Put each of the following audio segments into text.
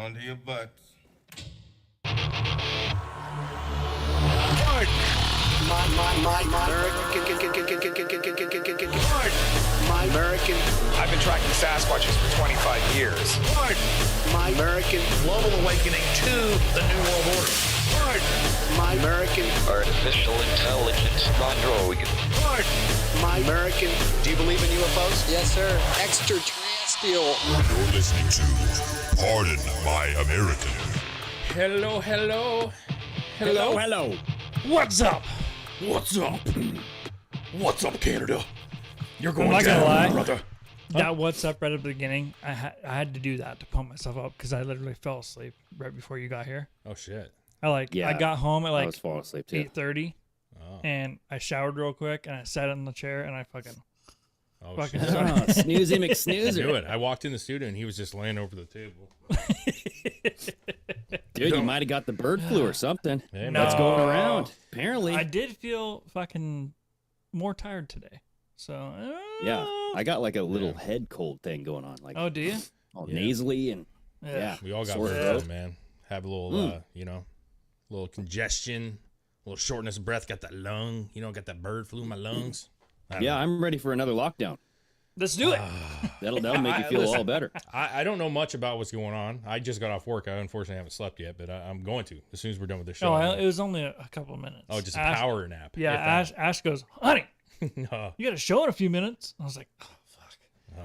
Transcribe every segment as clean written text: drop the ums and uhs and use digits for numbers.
onto your butts. My American. I've been tracking Sasquatches for 25 years. My American. Global awakening to the New World Order. My American. Artificial intelligence, non-droid. My American. Do you believe in UFOs? Yes, sir. Extraterrestrial. You're listening to Pardon My American. Hello, hello. Hello, hello. What's up? What's up? What's up, Canada? You're going I'm not gonna down, lie. brother. That what's up right at the beginning, I had to do that to pump myself up because I literally fell asleep right before you got here. Oh shit. I got home at I like was falling asleep too. 8:30, Oh. and I showered real quick, and I sat in the chair, and I fucking Oh shit. Oh, snoozy I knew McSnoozer. it. I walked in the studio and he was just laying over the table. Dude, you might have got the bird flu or something. Hey, No. That's going around. Apparently. I did feel fucking more tired today. So Yeah. I got like a little head cold thing going on. Like Oh, do you? all Yeah. nasally and yeah. We all got sore bird throat. flu, man. Have a little, little congestion, a little shortness of breath. Got that lung, got that bird flu in my lungs. Yeah, I'm ready for another lockdown. Let's do it. That'll make you feel listen, all better. I don't know much about what's going on. I just got off work. I unfortunately haven't slept yet, but I'm going to as soon as we're done with this show. No, it was only a couple of minutes. Oh, just a Ash- power nap. Yeah, if Ash goes, honey, that. No. you got a show in a few minutes. I was like, oh, fuck.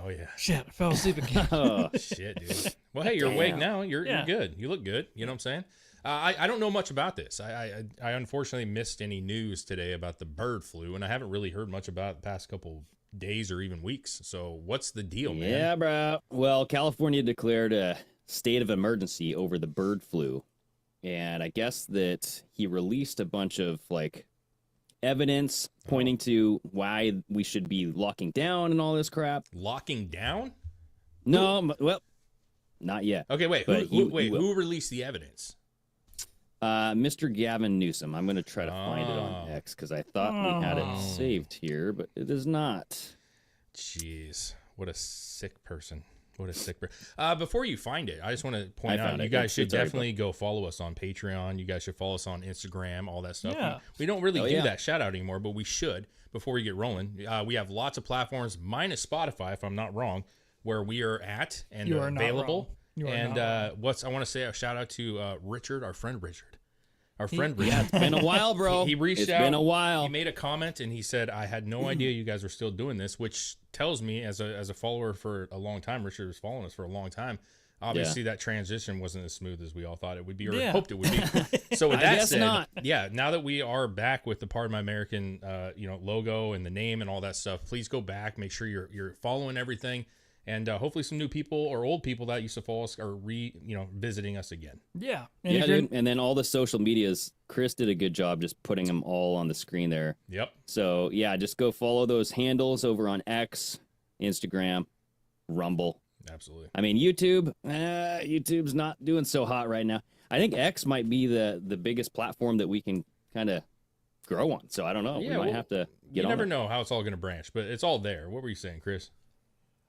Oh yeah. Shit, I fell asleep again. Oh, Shit, dude. Well, hey, you're awake Damn. now. You're Yeah. good. You look good. You know what I'm saying? I don't know much about this. I unfortunately missed any news today about the bird flu, and I haven't really heard much about it the past couple days or even weeks. So what's the deal, man? yeah, bro. Well, California declared a state of emergency over the bird flu. And I guess that he released a bunch of like evidence pointing to why we should be locking down and all this crap. Locking down? No, well, not yet. Okay, wait. But he will. Who released the evidence? Mr. Gavin Newsom. I'm going to try to find it on Oh. X because I thought we had it saved here, but it is not. Jeez, what a sick person. What a sick person. Before you find it, I just want to point I out, found you it. guys It's should already definitely go follow us on Patreon. You guys should follow us on Instagram, all that stuff. Yeah. We don't really Oh, do yeah. that shout out anymore, but we should before we get rolling. We have lots of platforms, minus Spotify, if I'm not wrong, where we are at and You are not available. wrong. You are And not wrong. I want to say a shout out to Richard, our friend Richard. Our friend Richard. Yeah, it's been a while, bro. He reached It's out. been a while. He made a comment and he said, "I had no idea you guys were still doing this," which tells me, as a follower for a long time, Richard was following us for a long time. Obviously, that transition wasn't as smooth as we all thought it would be, or Yeah. hoped it would be. So with I that guess said, not. yeah, now that we are back with the Pardon My American, logo and the name and all that stuff, please go back. Make sure you're following everything. And hopefully some new people or old people that used to follow us are visiting us again. Yeah. And Yeah, if you're- dude. And then all the social medias, Chris did a good job just putting them all on the screen there. Yep. So yeah, just go follow those handles over on X, Instagram, Rumble. Absolutely. I mean, YouTube's not doing so hot right now. I think X might be the biggest platform that we can kind of grow on. So I don't know. Yeah, we might well, have to You get on never it. know how it's all going to branch, but it's all there. What were you saying, Chris?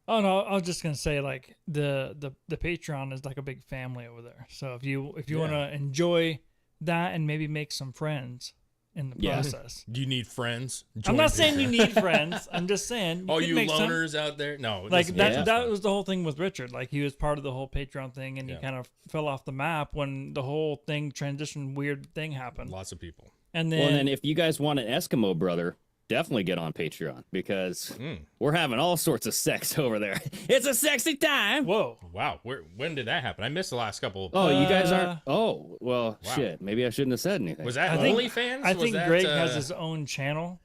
Oh no, I was just gonna say like the Patreon is like a big family over there. So if you want to enjoy that and maybe make some friends in the Yeah. process. Do you need friends? I'm Join not the- saying you need friends. I'm just saying Oh, could you make some- loners out there? No. like listen, that it's that fun. was the whole thing with Richard. Like he was part of the whole Patreon thing and Yeah. he kind of fell off the map when the whole thing transitioned, weird thing happened. Lots of people. And Well, then then if you guys want an Eskimo brother, definitely get on Patreon because Mm. we're having all sorts of sex over there. It's a sexy time. whoa. Wow. When did that happen? I missed the last couple. Oh, you guys Uh, aren't. Oh, well, Wow. shit. Maybe I shouldn't have said anything. Was that I think- OnlyFans? I Was think that, Greg has his own channel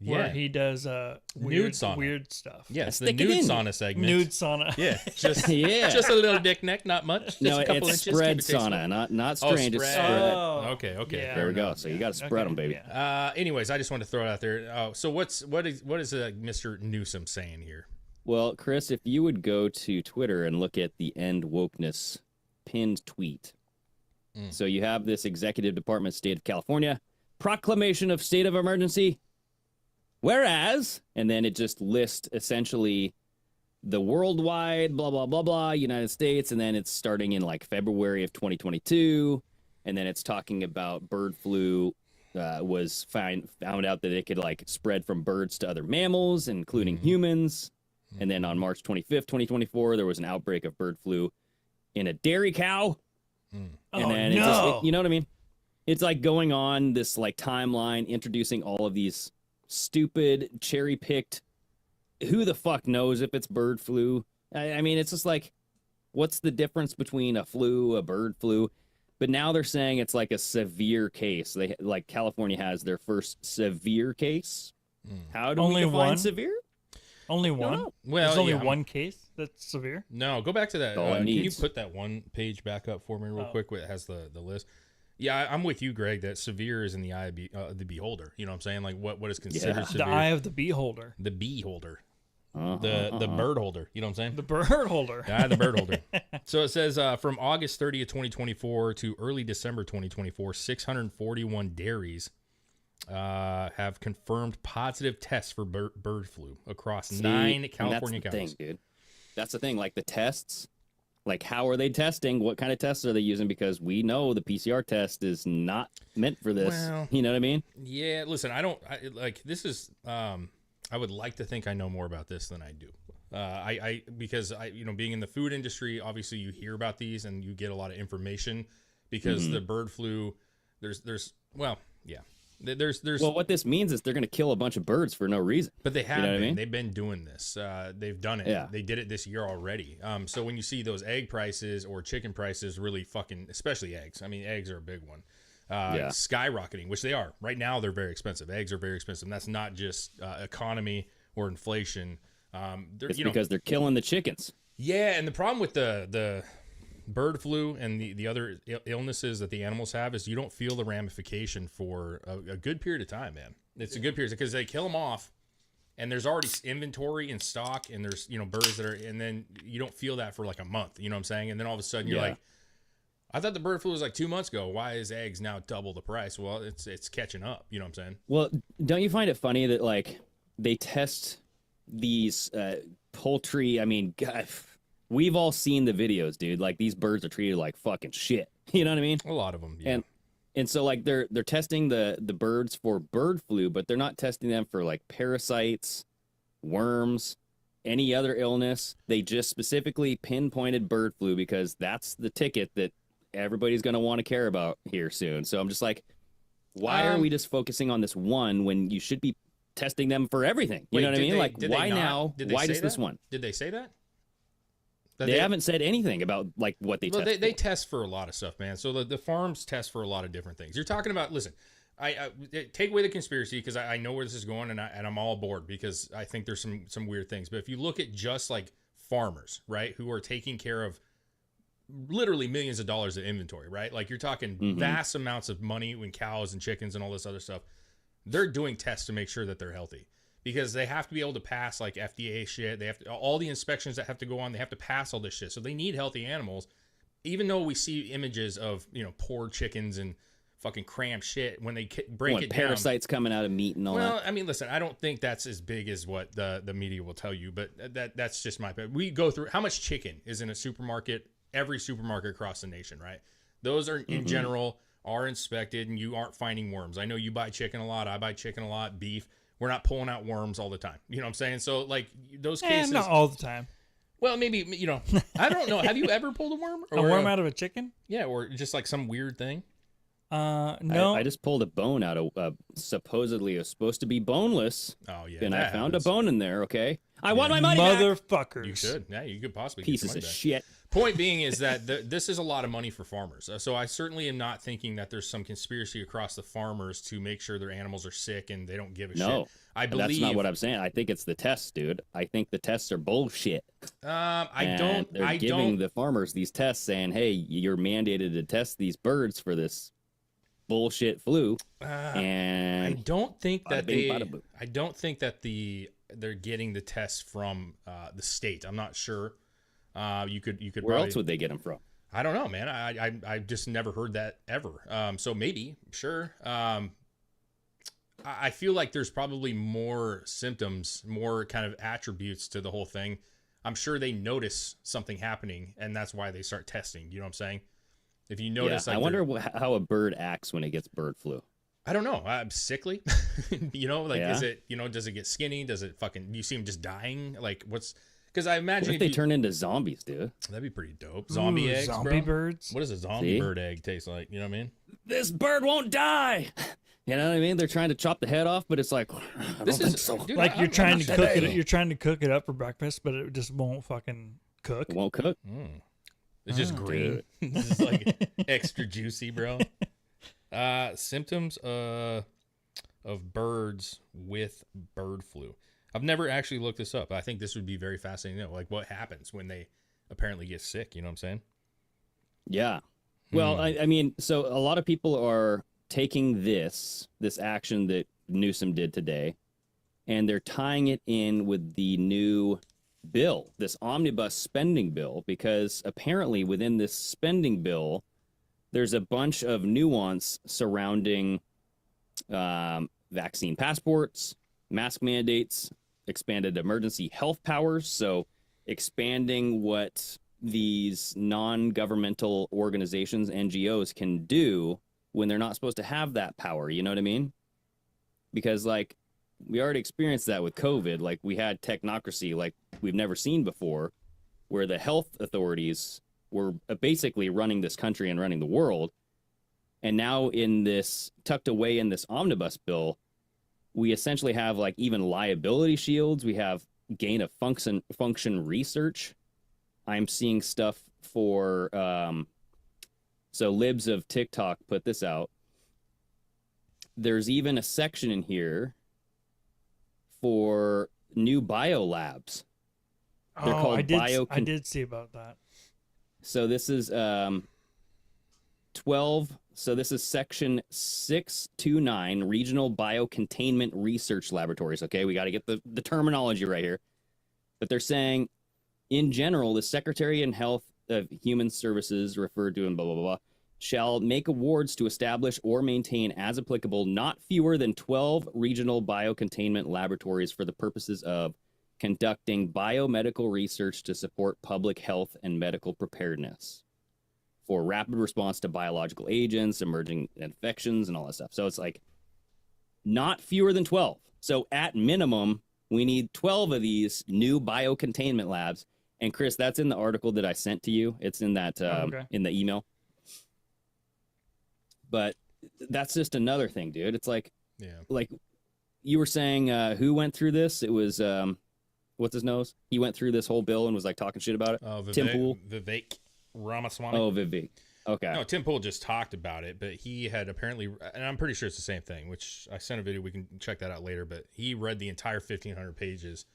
where yeah. he does Nude sauna. weird stuff. Yes, the Stick it nude in. sauna segment. Nude sauna. Yeah, just Yeah. just a little dick neck, not much. Just No, a couple it's inches. spread keep it tasteful. sauna, not Oh, strain, just spread. spread. Oh. Okay. Yeah. There we go. So you got to spread them, baby. yeah. Anyways, I just wanted to throw it out there. So what is Mr. Newsom saying here? Well, Chris, if you would go to Twitter and look at the End Wokeness pinned tweet. So you have this Executive Department, State of California, proclamation of state of emergency. Whereas, and then it just lists essentially the worldwide blah blah blah blah United States, and then it's starting in like February of 2022, and then it's talking about bird flu was found out that it could like spread from birds to other mammals, including humans. And then on March 25th, 2024, there was an outbreak of bird flu in a dairy cow. And then it just, you know what I mean? It's like going on this like timeline, introducing all of these stupid cherry-picked, who the fuck knows if it's bird flu? I mean, it's just like, what's the difference between a flu, a bird flu? But now they're saying it's like a severe case. They like California has their first severe case. How do we define one? Severe? Only one? know. Well, There's only yeah, one case that's severe? No, go back to that. All it Can you needs. put that one page back up for me real quick where it has the list? Yeah, I'm with you, Greg, that severe is in the eye of the beholder. You know what I'm saying? Like what is considered Yeah. severe? The eye of the beholder. The beholder. The bird holder. You know what I'm saying? The bird holder. The eye of the bird holder. So it says from August 30th, 2024 to early December 2024, 641 dairies have confirmed positive tests for bird flu across 9 California that's the counties. thing, dude. That's the thing. Like the tests, like how are they testing? What kind of tests are they using? Because we know the PCR test is not meant for this. Well, you know what I mean? Yeah, listen, this is I would like to think I know more about this than I do. Because being in the food industry, obviously you hear about these and you get a lot of information because the bird flu, there's well, what this means is they're going to kill a bunch of birds for no reason. But they have You know what I been. mean? They've been doing this. They've done it. Yeah. They did it this year already. So when you see those egg prices or chicken prices really fucking, especially eggs. I mean, eggs are a big one. Skyrocketing, which they are. Right now, they're very expensive. Eggs are very expensive. And that's not just economy or inflation. It's because they're killing the chickens. Yeah, and the problem with the bird flu and the other illnesses that the animals have is you don't feel the ramification for a good period of time, man. It's a good period because they kill them off and there's already inventory in stock and there's, birds that are, and then you don't feel that for like a month, you know what I'm saying? And then all of a sudden you're like, I thought the bird flu was like 2 months ago. Why is eggs now double the price? Well, it's catching up, you know what I'm saying? Well, don't you find it funny that like they test these poultry? I mean, God, we've all seen the videos, dude. Like these birds are treated like fucking shit. You know what I mean? A lot of them, yeah. And so like they're testing the birds for bird flu, but they're not testing them for like parasites, worms, any other illness. They just specifically pinpointed bird flu because that's the ticket that everybody's going to want to care about here soon. So I'm just like, why are we just focusing on this one when you should be testing them for everything? You know what I mean? Like, why now? Why just this one? Did they say that? They haven't said anything about like what they test. They test for a lot of stuff, man. So the farms test for a lot of different things. You're talking about, listen, I take away the conspiracy because I know where this is going and I'm all aboard because I think there's some weird things. But if you look at just like farmers, right, who are taking care of literally millions of dollars of inventory, right? Like you're talking vast amounts of money in cows and chickens and all this other stuff. They're doing tests to make sure that they're healthy because they have to be able to pass like FDA shit. They have to, all the inspections that have to go on, they have to pass all this shit. So they need healthy animals. Even though we see images of, poor chickens and fucking cramped shit when they break it down. Parasites coming out of meat and all that. Well, I mean, listen, I don't think that's as big as what the media will tell you, but that's just my opinion. We go through how much chicken is in a supermarket, every supermarket across the nation, right? Those are in general are inspected and you aren't finding worms. I know you buy chicken a lot. I buy chicken a lot, beef. We're not pulling out worms all the time. You know what I'm saying? So like those cases. Not all the time. Well, maybe, I don't know. Have you ever pulled a worm? A worm out of a chicken? Yeah. Or just like some weird thing. No. I just pulled a bone out of supposedly it was supposed to be boneless. Oh yeah. And I found a bone in there. Okay. I want my money Motherfuckers. back. You should. Yeah, you could possibly pieces get of your money back. shit. Point being is that this is a lot of money for farmers. So I certainly am not thinking that there's some conspiracy across the farmers to make sure their animals are sick and they don't give a shit. I believe that's not what I'm saying. I think it's the tests, dude. I think the tests are bullshit. They're giving the farmers these tests saying, "Hey, you're mandated to test these birds for this bullshit flu." And I don't think that bada bing, they're getting the tests from the state. I'm not sure. You could. Where else would they get them from? I don't know, man. I've just never heard that ever. So maybe, sure. I feel like there's probably more symptoms, more kind of attributes to the whole thing. I'm sure they notice something happening, and that's why they start testing. You know what I'm saying? If you notice, like, I wonder how a bird acts when it gets bird flu. I don't know. I'm sickly. You know, like, Yeah. is it, you know, does it get skinny? Does it fucking, you see them just dying? Like, because I imagine What if they turn into zombies, dude? that'd be pretty dope. Zombie eggs, zombie bro. birds. What does a zombie See? bird egg taste like? You know what I mean? This bird won't die. You know what I mean? They're trying to chop the head off, but it's like, I don't think so. dude, Like you're I'm trying not to sure. cook it. You're trying to cook it up for breakfast, but it just won't fucking cook. It won't cook. It's just green. It's just like extra juicy, bro. Symptoms of birds with bird flu. I've never actually looked this up. I think this would be very fascinating to know, like, what happens when they apparently get sick. You know what I'm saying? Yeah. Well, I mean, so a lot of people are taking this action that Newsom did today, and they're tying it in with the new bill, this omnibus spending bill, because apparently within this spending bill, there's a bunch of nuance surrounding vaccine passports, mask mandates, expanded emergency health powers. So expanding what these non-governmental organizations, NGOs, can do when they're not supposed to have that power. You know what I mean? Because, like, we already experienced that with COVID. Like, we had technocracy like we've never seen before, where the health authorities were basically running this country and running the world. And now in this, tucked away in this omnibus bill, we essentially have, like, even liability shields. We have gain of function research. I'm seeing stuff for, so Libs of TikTok put this out. There's even a section in here for new biolabs. They're called I did see about that. So this is 12. So this is section 629, regional biocontainment research laboratories. Okay, we got to get the terminology right here. But they're saying, in general, the Secretary of Health of Human Services, referred to in blah, blah, blah, blah, shall make awards to establish or maintain, as applicable, not fewer than 12 regional biocontainment laboratories for the purposes of conducting biomedical research to support public health and medical preparedness for rapid response to biological agents, emerging infections, and all that stuff. So it's like not fewer than 12. So at minimum, we need 12 of these new biocontainment labs. And Chris, that's in the article that I sent to you. It's in that in the email. But that's just another thing, dude. It's like, like you were saying, who went through this? It was, what's his nose? He went through this whole bill and was like talking shit about it. Tim Pool. Vivek Ramaswamy. Oh, Vivek. Okay. No, Tim Pool just talked about it, but he had apparently, and I'm pretty sure it's the same thing, which I sent a video. We can check that out later, but he read the entire 1,500 pages.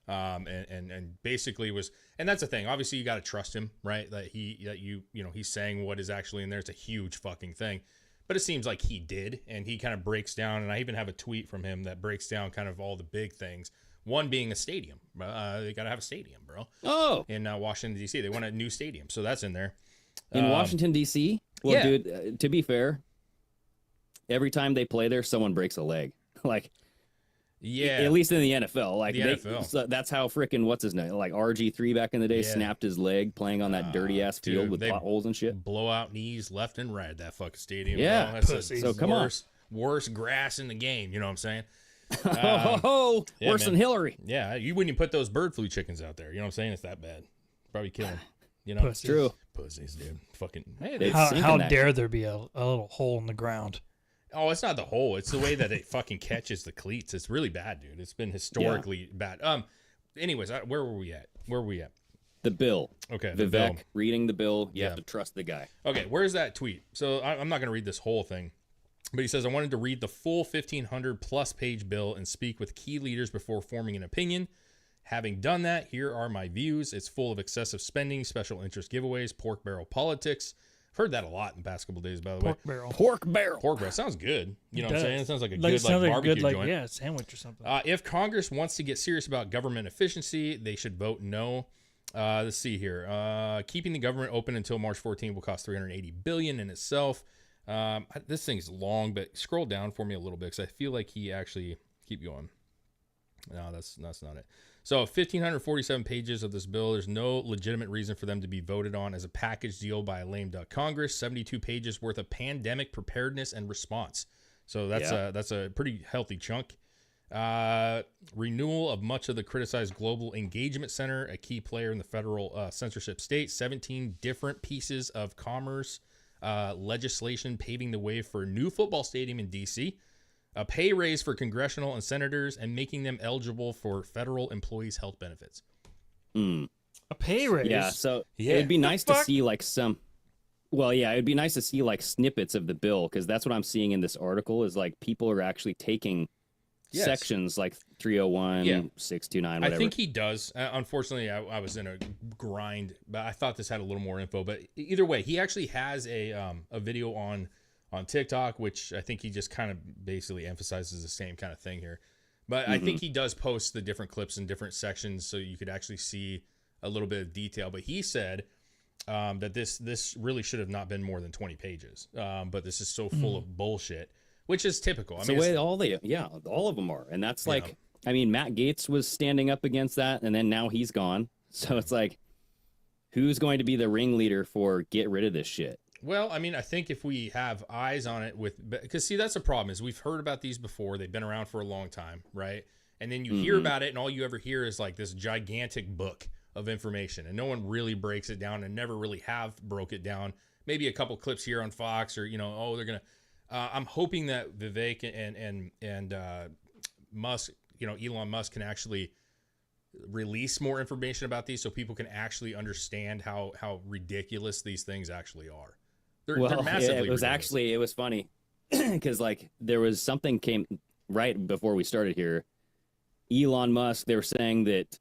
And basically was, and that's the thing. Obviously, you got to trust him, right? That you know, he's saying what is actually in there. It's a huge fucking thing, but it seems like he did, and he kind of breaks down. And I even have a tweet from him that breaks down kind of all the big things. One being a stadium. They got to have a stadium, bro. Oh, in Washington D.C., they want a new stadium, so that's in there. In Washington D.C. Well, yeah. dude, to be fair, every time they play there, someone breaks a leg. Like. Yeah, at least in the NFL, like the NFL. So that's how freaking what's his name, like RG3 back in the day, Yeah. snapped his leg playing on that dirty ass field dude, with they potholes and shit. Blow out knees left and right. That fucking stadium. Yeah, bro. That's pussies. So come on. worst grass in the game. You know what I'm saying? Yeah, Worse man. than Hillary. Yeah, you wouldn't even put those bird flu chickens out there. You know what I'm saying? It's that bad. Probably kill them. You know, Pussies. True. pussies, dude. Fucking. Hey, They- How, sinking how that dare there be a little hole in the ground? oh, it's not the hole. It's the way that it fucking catches the cleats. It's really bad, dude. It's been historically bad. Anyways, where were we at? The bill. Okay, the Vivek bill. reading the bill. You Yeah. have to trust the guy. Okay, where's that tweet? So I'm not going to read this whole thing, but he says, I wanted to read the full 1,500 plus page bill and speak with key leaders before forming an opinion. Having done that, here are my views. It's full of excessive spending, special interest giveaways, pork barrel politics. I've heard that a lot in the past couple days, by the way. Pork barrel. Pork barrel. Pork barrel sounds good. You know what I'm saying? It sounds like a It good sounds like a barbecue good, like, joint. yeah, sandwich or something. If Congress wants to get serious about government efficiency, they should vote no. Let's see here. Keeping the government open until March 14 will cost $380 billion in itself. This thing's long, but scroll down for me a little bit because I feel like he actually keep going. No, that's not it. So 1,547 pages of this bill. There's no legitimate reason for them to be voted on as a package deal by a lame duck Congress. 72 pages worth of pandemic preparedness and response. So that's a pretty healthy chunk. Renewal of much of the criticized Global Engagement Center, a key player in the federal censorship state. 17 different pieces of commerce legislation paving the way for a new football stadium in D.C., a pay raise for congressional and senators, and making them eligible for federal employees' health benefits. A pay raise? Yeah, so it'd be nice to see like it'd be nice to see like snippets of the bill, because that's what I'm seeing in this article is like people are actually taking sections like 301, 629, whatever. I think he does. Unfortunately, I was in a grind, but I thought this had a little more info. But either way, he actually has a video on TikTok, which I think he just kind of basically emphasizes the same kind of thing here. But I think he does post the different clips in different sections so you could actually see a little bit of detail. But he said that this really should have not been more than 20 pages. But this is so full of bullshit, which is typical. I mean, the way all of them are. And that's like, I mean, Matt Gaetz was standing up against that, and then now he's gone. So it's like, who's going to be the ringleader for get rid of this shit? Well, I mean, I think if we have eyes on it because see, that's the problem is we've heard about these before. They've been around for a long time, right? And then you hear about it and all you ever hear is like this gigantic book of information, and no one really breaks it down and never really have broke it down. Maybe a couple clips here on Fox or, they're going to, I'm hoping that Vivek and Musk, Elon Musk can actually release more information about these so people can actually understand how ridiculous these things actually are. They're massively ridiculous. It was funny because like there was something came right before we started here. Elon Musk, they were saying that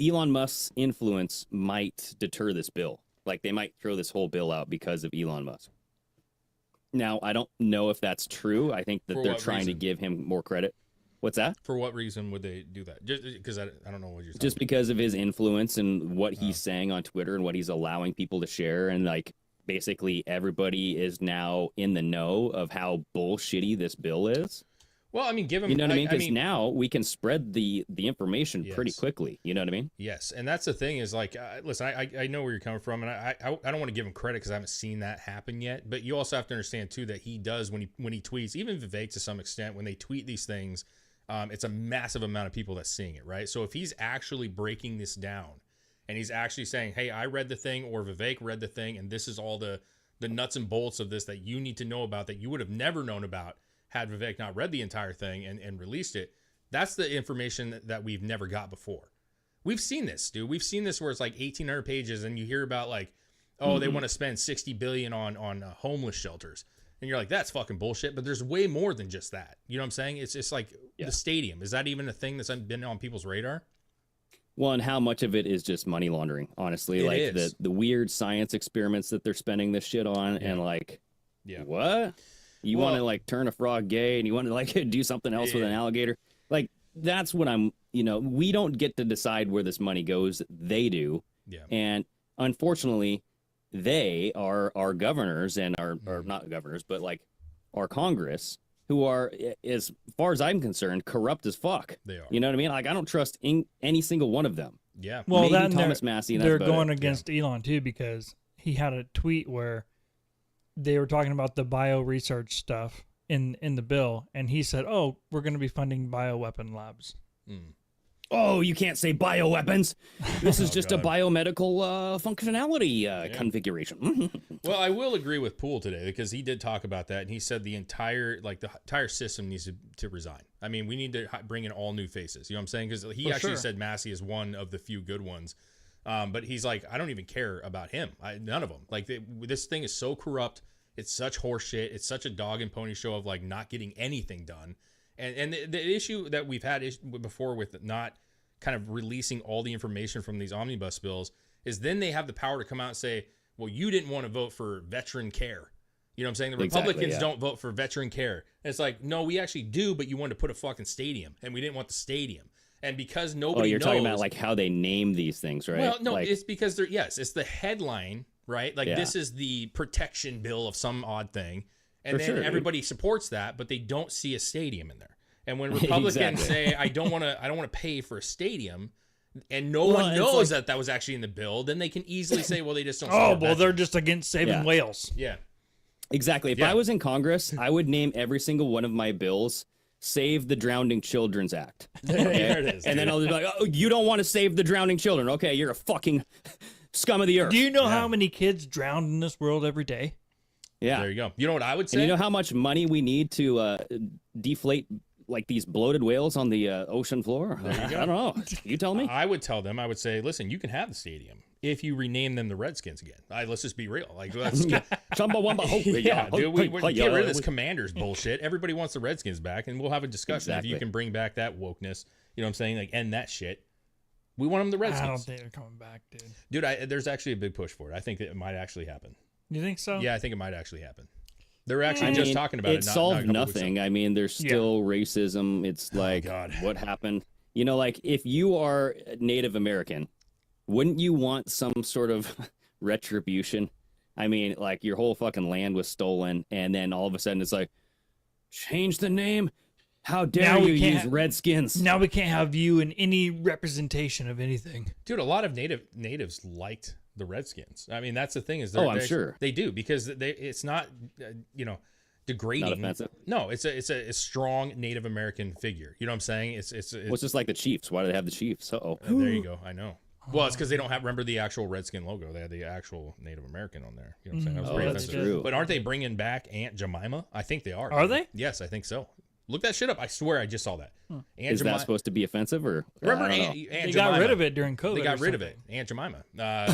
Elon Musk's influence might deter this bill. Like they might throw this whole bill out because of Elon Musk. Now, I don't know if that's true. I think that they're trying to give him more credit. What's that? For what reason would they do that? Just because I don't know what you're saying. Just because of his influence and what he's saying on Twitter and what he's allowing people to share. And like basically everybody is now in the know of how bullshitty this bill is. Well, I mean, give him. You know what I mean? Because now we can spread the information pretty quickly. You know what I mean? Yes, and that's the thing is like, listen, I know where you're coming from, and I don't want to give him credit because I haven't seen that happen yet. But you also have to understand too that he does when he tweets, even Vivek to some extent, when they tweet these things, it's a massive amount of people that's seeing it, right? So if he's actually breaking this down, and he's actually saying, "Hey, I read the thing," or Vivek read the thing, and this is all the nuts and bolts of this that you need to know about that you would have never known about had Vivek not read the entire thing and released it. That's the information that we've never got before. We've seen this, dude. We've seen this where it's like 1,800 pages and you hear about like, they want to spend $60 billion on homeless shelters. And you're like, that's fucking bullshit. But there's way more than just that. You know what I'm saying? It's just like the stadium. Is that even a thing that's been on people's radar? Well, and how much of it is just money laundering, honestly? The weird science experiments that they're spending this shit on and like, what? You want to like turn a frog gay and you want to like do something else with an alligator. Like that's what we don't get to decide where this money goes. They do. Yeah. And unfortunately they are our governors and are not governors, but like our Congress who are, as far as I'm concerned, corrupt as fuck. They are. You know what I mean? Like I don't trust any single one of them. Yeah. Well, maybe Thomas Massey. They're going against Elon too, because he had a tweet where they were talking about the bio research stuff in the bill, and he said, "Oh, we're going to be funding bioweapon labs." Oh, you can't say bioweapons. This is just a biomedical functionality configuration. Well, I will agree with Poole today because he did talk about that, and he said the entire system needs to resign. I mean, we need to bring in all new faces. You know what I'm saying? Because he actually said Massey is one of the few good ones. But he's like, I don't even care about him. None of them. Like this thing is so corrupt. It's such horseshit. It's such a dog and pony show of like not getting anything done. And the issue that we've had before with not kind of releasing all the information from these omnibus bills is then they have the power to come out and say, well, you didn't want to vote for veteran care. You know what I'm saying? The Republicans don't vote for veteran care. And it's like, no, we actually do, but you wanted to put a fucking stadium, and we didn't want the stadium. And because nobody you're knows, talking about like how they name these things, right? Well, no, like, it's because it's the headline, right? Like this is the protection bill of some odd thing. And then everybody supports that, but they don't see a stadium in there. And when Republicans Exactly. say I don't want to pay for a stadium, and no Well, one it's knows like- that was actually in the bill, then they can easily say, well, they just don't. Oh, support well, that. they're just against saving Yeah. whales. Yeah. Exactly. If Yeah. I was in Congress, I would name every single one of my bills Save the Drowning Children's Act. There it is. And then dude. I'll be like, oh, you don't want to save the drowning children. Okay, you're a fucking scum of the earth. Do you know Yeah. how many kids drown in this world every day? yeah. There you go. You know what I would say? And you know how much money we need to deflate like these bloated whales on the ocean floor? I don't know. You tell me. I would tell them, I would say, listen, you can have the stadium if you rename them the Redskins again. Let's just be real. Like, let's Chumbawamba. Oh, yeah, dude, we oh, get rid of this yeah. Commanders bullshit. Everybody wants the Redskins back, and we'll have a discussion if you Exactly. can bring back that wokeness. You know what I'm saying? Like, end that shit. We want them the I don't Redskins. think they're coming back, dude. Dude, there's actually a big push for it. I think that it might actually happen. You think so? Yeah, I think it might actually happen. They were actually I just mean, talking about it. It not solved a couple weeks nothing. ago. I mean, there's still racism. It's like, God. what happened? You know, like if you are Native American, wouldn't you want some sort of retribution? I mean, like your whole fucking land was stolen, and then all of a sudden it's like, change the name. How dare Now we you can't use ha- Redskins? Now we can't have you in any representation of anything. Dude, a lot of natives liked the Redskins. I mean, that's the thing is, Oh, I'm they- sure. they do because it's not, degrading. Not offensive. No, it's a strong Native American figure. You know what I'm saying? It's Well, it's just like the Chiefs. Why do they have the Chiefs? Uh-oh. there you go. I know. Well, it's because they don't remember the actual Redskin logo. They had the actual Native American on there. You know what I'm saying? That was Oh, pretty that's offensive. true. But aren't they bringing back Aunt Jemima? I think they are. Are they? Yes, I think so. Look that shit up. I swear I just saw that. Aunt Is that Jemima. supposed to be offensive or? Remember I don't know. Aunt They Jemima? got rid of it during COVID. They got or rid of it. something. Aunt Jemima.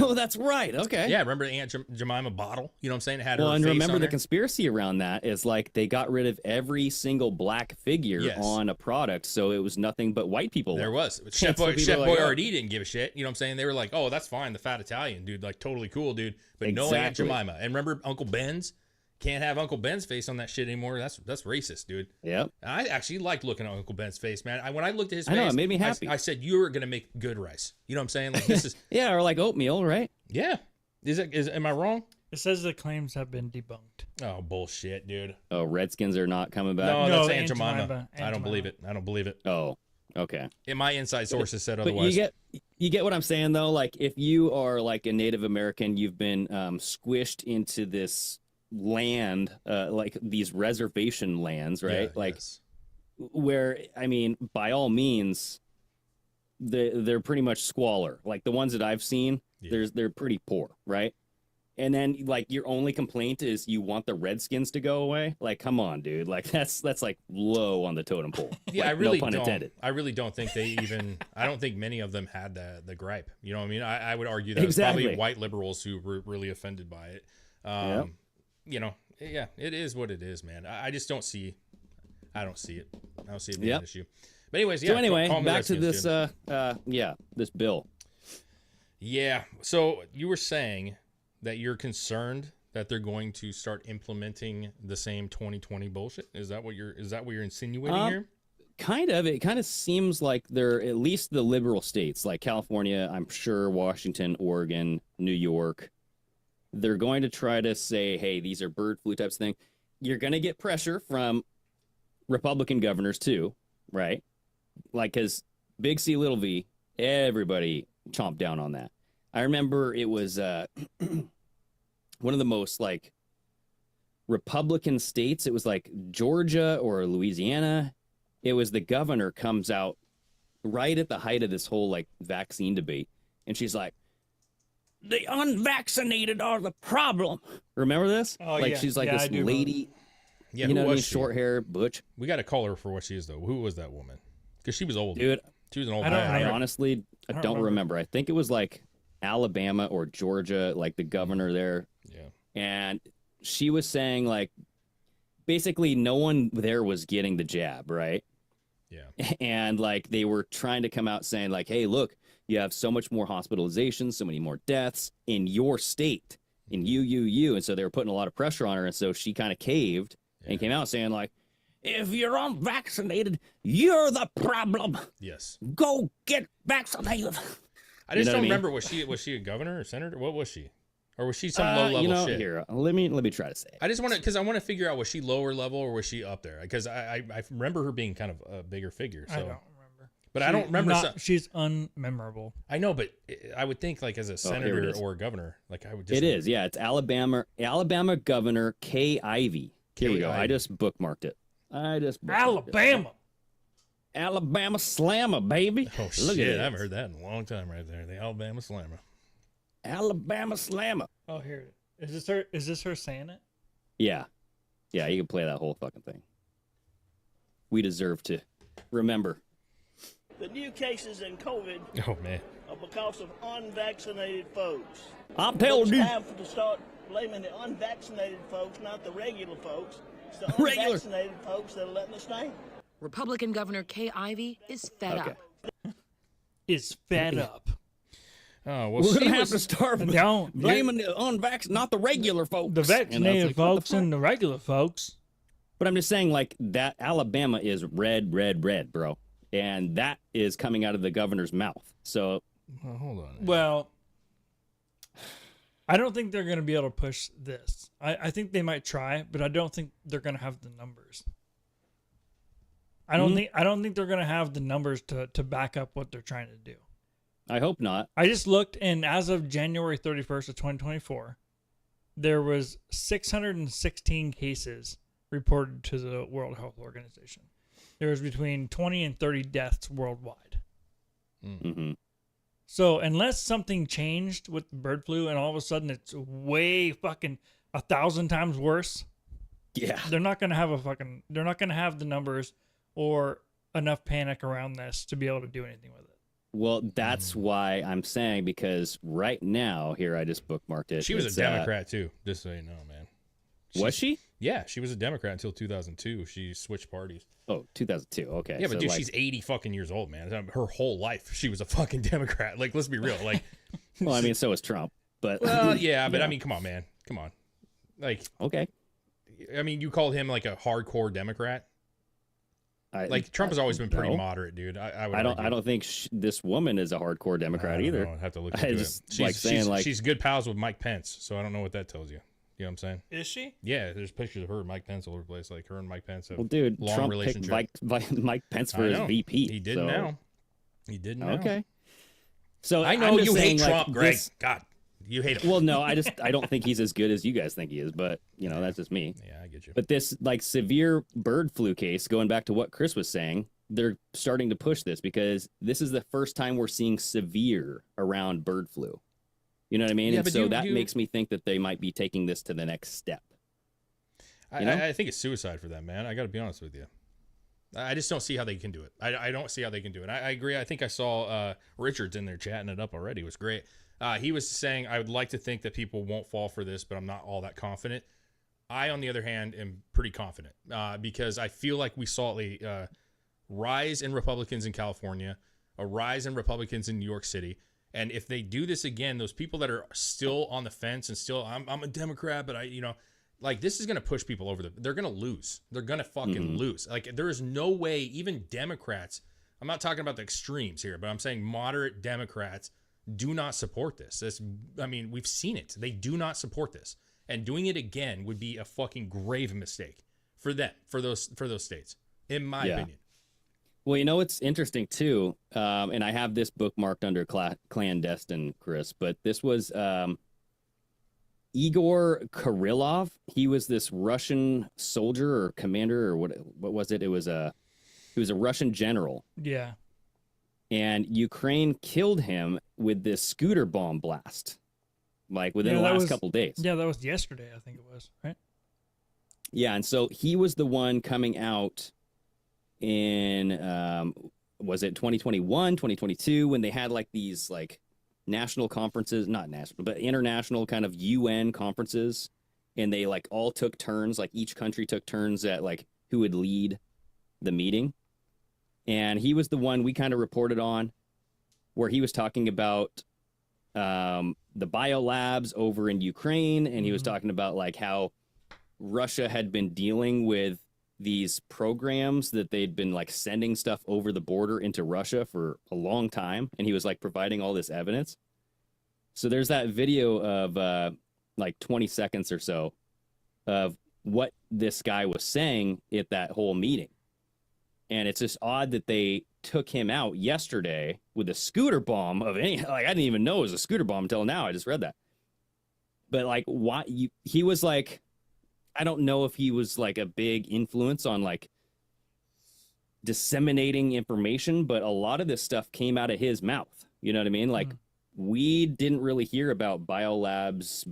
Oh, that's right. Okay. Yeah, remember the Aunt Jemima bottle? You know what I'm saying? It had Well, her and face remember on the there. conspiracy around that is like they got rid of every single black figure Yes. on a product, so it was nothing but white people. There left. was. Chef So people Chef are like, oh. Boyardee didn't give a shit. You know what I'm saying? They were like, oh, that's fine. The fat Italian dude, like totally cool, dude. But no Aunt Exactly. Jemima. And remember Uncle Ben's? Can't have Uncle Ben's face on that shit anymore. That's racist, dude. Yep. I actually liked looking at Uncle Ben's face, man. When I looked at his I face, know, it made me happy. I said, you are going to make good rice. You know what I'm saying? Like, this is, Yeah, or like oatmeal, right? yeah. Am I wrong? It says the claims have been debunked. Oh, bullshit, dude. Oh, Redskins are not coming back. No, No, that's Aunt Aunt Jemima. Jemima. I don't believe it. I don't believe it. Oh, okay. And my inside sources said But otherwise. you get what I'm saying though. Like if you are like a Native American, you've been squished into this land, like these reservation lands, right? Yeah, like yes. where I mean, by all means, they're pretty much squalor. Like the ones that I've seen, Yeah. they're pretty poor, right? And then like your only complaint is you want the Redskins to go away. Like, come on, dude. Like that's like low on the totem pole. Yeah, Like, I really no pun don't. intended. I really don't think they even. I don't think many of them had the gripe. You know what I mean? I would argue that it's Exactly. probably white liberals who were really offended by it. Yep. You know, yeah, it is what it is, man. I just don't see. I don't see it. I don't see it being Yep. an issue. But anyways, yeah. So anyway, call 'em the back to Redskins, this. dude. This bill. Yeah. So you were saying that you're concerned that they're going to start implementing the same 2020 bullshit. Is that what you're insinuating here? Kind of. It kind of seems like they're at least the liberal states, like California, I'm sure, Washington, Oregon, New York. They're going to try to say, hey, these are bird flu types of thing. You're going to get pressure from Republican governors too, right? Like, because big C, little v, everybody chomped down on that. I remember it was one of the most like Republican states. It was like Georgia or Louisiana. It was the governor comes out right at the height of this whole like vaccine debate. And she's like, the unvaccinated are the problem. Remember this? Oh, like yeah. she's like Yeah, I this do remember. lady, Yeah. you know who what I mean? was she? Short hair, butch. We got to call her for what she is, though. Who was that woman? Because she was old. Dude, She was an old I don't man. I remember. honestly I don't don't remember. remember. I think it was like Alabama or Georgia, like the governor there. Yeah. And she was saying like basically no one there was getting the jab, right? Yeah. And like they were trying to come out saying like, hey, look, you have so much more hospitalizations, so many more deaths in your state, in you. And so they were putting a lot of pressure on her. And so she kind of caved and came out saying like, if you're unvaccinated, you're the problem. Yes. Go get vaccinated. I just You know what don't I mean? remember. Was she a governor or senator? What was she? or was she some low level you know, shit? here, let me try to say it. I just want to, because I want to figure out, was she lower level or was she up there? Because I remember her being kind of a bigger figure. So. I don't remember. But I don't remember. She's unmemorable. I know, but I would think like as a senator or a governor, like I would just. It is, yeah. It's Alabama Governor Kay Ivey. Here we go. I just bookmarked it. Alabama. Alabama Slammer, baby. Oh, Look shit. at I it. haven't heard that in a long time right there. The Alabama Slammer. Alabama Slammer. Oh, here it is. Is this her saying it? Yeah. Yeah, you can play that whole fucking thing. We deserve to remember. The new cases in COVID Oh, man. are because of unvaccinated folks. I'm telling you. It's time to start blaming the unvaccinated folks, not the regular folks. It's the Regular. unvaccinated folks that are letting us down. Republican Governor Kay Ivey is fed Okay. up. Is fed up. Oh, well, We're she gonna have was, to start Don't blaming the unvaccinated, not the regular folks. The vaccinated You know, it's like, what the folks and the regular folks. But I'm just saying, like, that Alabama is red, bro. And that is coming out of the governor's mouth. So, well, hold on. Well, I don't think they're going to be able to push this. I think they might try, but I don't think they're going to have the numbers. I don't think they're going to have the numbers to back up what they're trying to do. I hope not. I just looked, and as of January 31st of 2024, there was 616 cases reported to the World Health Organization. There was between 20 and 30 deaths worldwide. Mm-hmm. So unless something changed with the bird flu and all of a sudden it's way fucking 1,000 times worse, Yeah. they're not gonna have the numbers or enough panic around this to be able to do anything with it. Well, that's why I'm saying, because right now, here, I just bookmarked it. She was It's, a Democrat, too. Just so you know, man. Was she? Yeah, she was a Democrat until 2002. She switched parties. Oh, 2002. Okay. Yeah, but so, dude, like, she's 80 fucking years old, man. Her whole life, she was a fucking Democrat. Like, let's be real. Like, well, I mean, so is Trump. But well, yeah, but I mean, come on, man. Come on. Like, okay. I mean, you called him like a hardcore Democrat. Like Trump has always been pretty no. moderate, dude. I don't think this woman is a hardcore Democrat either. I'd have to look I into just it. like saying like she's good pals with Mike Pence, so I don't know what that tells you. You know what I'm saying? Is she? Yeah, there's pictures of her and Mike Pence all over the place. Like her and Mike Pence have well, dude, long Trump relationship. picked Mike Pence for I his know. VP. He did so. now. He did now. Okay. So I know I'm just you saying, hate like, Trump, Greg. this- God, you hate him. Well, no, I don't think he's as good as you guys think he is, but you know, that's just me. Yeah, I get you. But this like severe bird flu case, going back to what Chris was saying, they're starting to push this because this is the first time we're seeing severe around bird flu. You know what I mean? Yeah, and but so you- that you- makes me think that they might be taking this to the next step. You know? I think it's suicide for them, man. I got to be honest with you. I just don't see how they can do it. I don't see how they can do it. I agree. I think I saw Richards in there chatting it up already. It was great. He was saying, I would like to think that people won't fall for this, but I'm not all that confident. I, on the other hand, am pretty confident because I feel like we saw a rise in Republicans in California, a rise in Republicans in New York City. And if they do this again, those people that are still on the fence and still, I'm a Democrat, but like this is going to push people over they're going to lose. They're going to fucking lose. Like there is no way even Democrats, I'm not talking about the extremes here, but I'm saying moderate Democrats do not support this. I mean, we've seen it. They do not support this. And doing it again would be a fucking grave mistake for them, for those states, in my opinion. Well, you know what's interesting too, and I have this bookmarked under clandestine, Chris, but this was Igor Kirillov. He was this Russian soldier or commander or what was it? He was a Russian general. Yeah. And Ukraine killed him with this scooter bomb blast, like within the last couple days. Yeah, that was yesterday, I think it was, right? Yeah, and so he was the one coming out in, was it 2021, 2022, when they had like these like national conferences, not national, but international kind of UN conferences. And they like all took turns, like each country took turns at like who would lead the meeting. And he was the one we kind of reported on where he was talking about the Biolabs over in Ukraine. And he was talking about like how Russia had been dealing with these programs that they'd been like sending stuff over the border into Russia for a long time. And he was like providing all this evidence. So there's that video of like 20 seconds or so of what this guy was saying at that whole meeting. And it's just odd that they took him out yesterday with a scooter bomb of any, like, I didn't even know it was a scooter bomb until now. I just read that. But like, why he was like, I don't know if he was like a big influence on like disseminating information, but a lot of this stuff came out of his mouth. You know what I mean? Like, we didn't really hear about Biolabs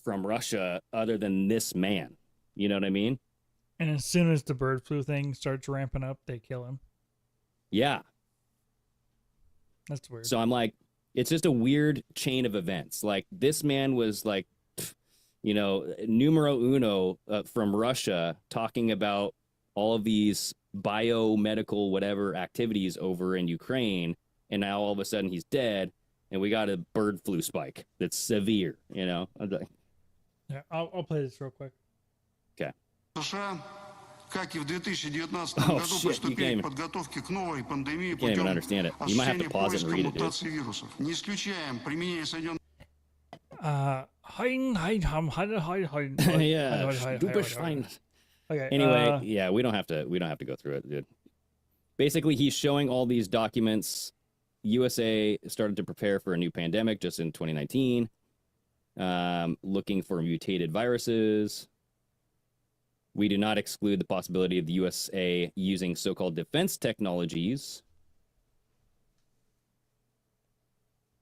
from Russia other than this man. You know what I mean? And as soon as the bird flu thing starts ramping up, they kill him. Yeah. That's weird. So I'm like, it's just a weird chain of events. Like, this man was like, you know, numero uno from Russia talking about all of these biomedical whatever activities over in Ukraine. And now all of a sudden he's dead. And we got a bird flu spike that's severe, you know? I'm like, yeah, I'll play this real quick. Okay. Как и в 2019 Oh, году shit, приступили к подготовке к новой пандемии can't even путем understand it. You might have to осуществления pause it and поиска read it, dude. мутаций вирусов. Не исключаем применение Соединенных Yeah, stupid fine. Okay. Anyway, yeah, we don't have to go through it, dude. Basically, he's showing all these documents. USA started to prepare for a new pandemic just in 2019, looking for mutated viruses. We do not exclude the possibility of the USA using so-called defense technologies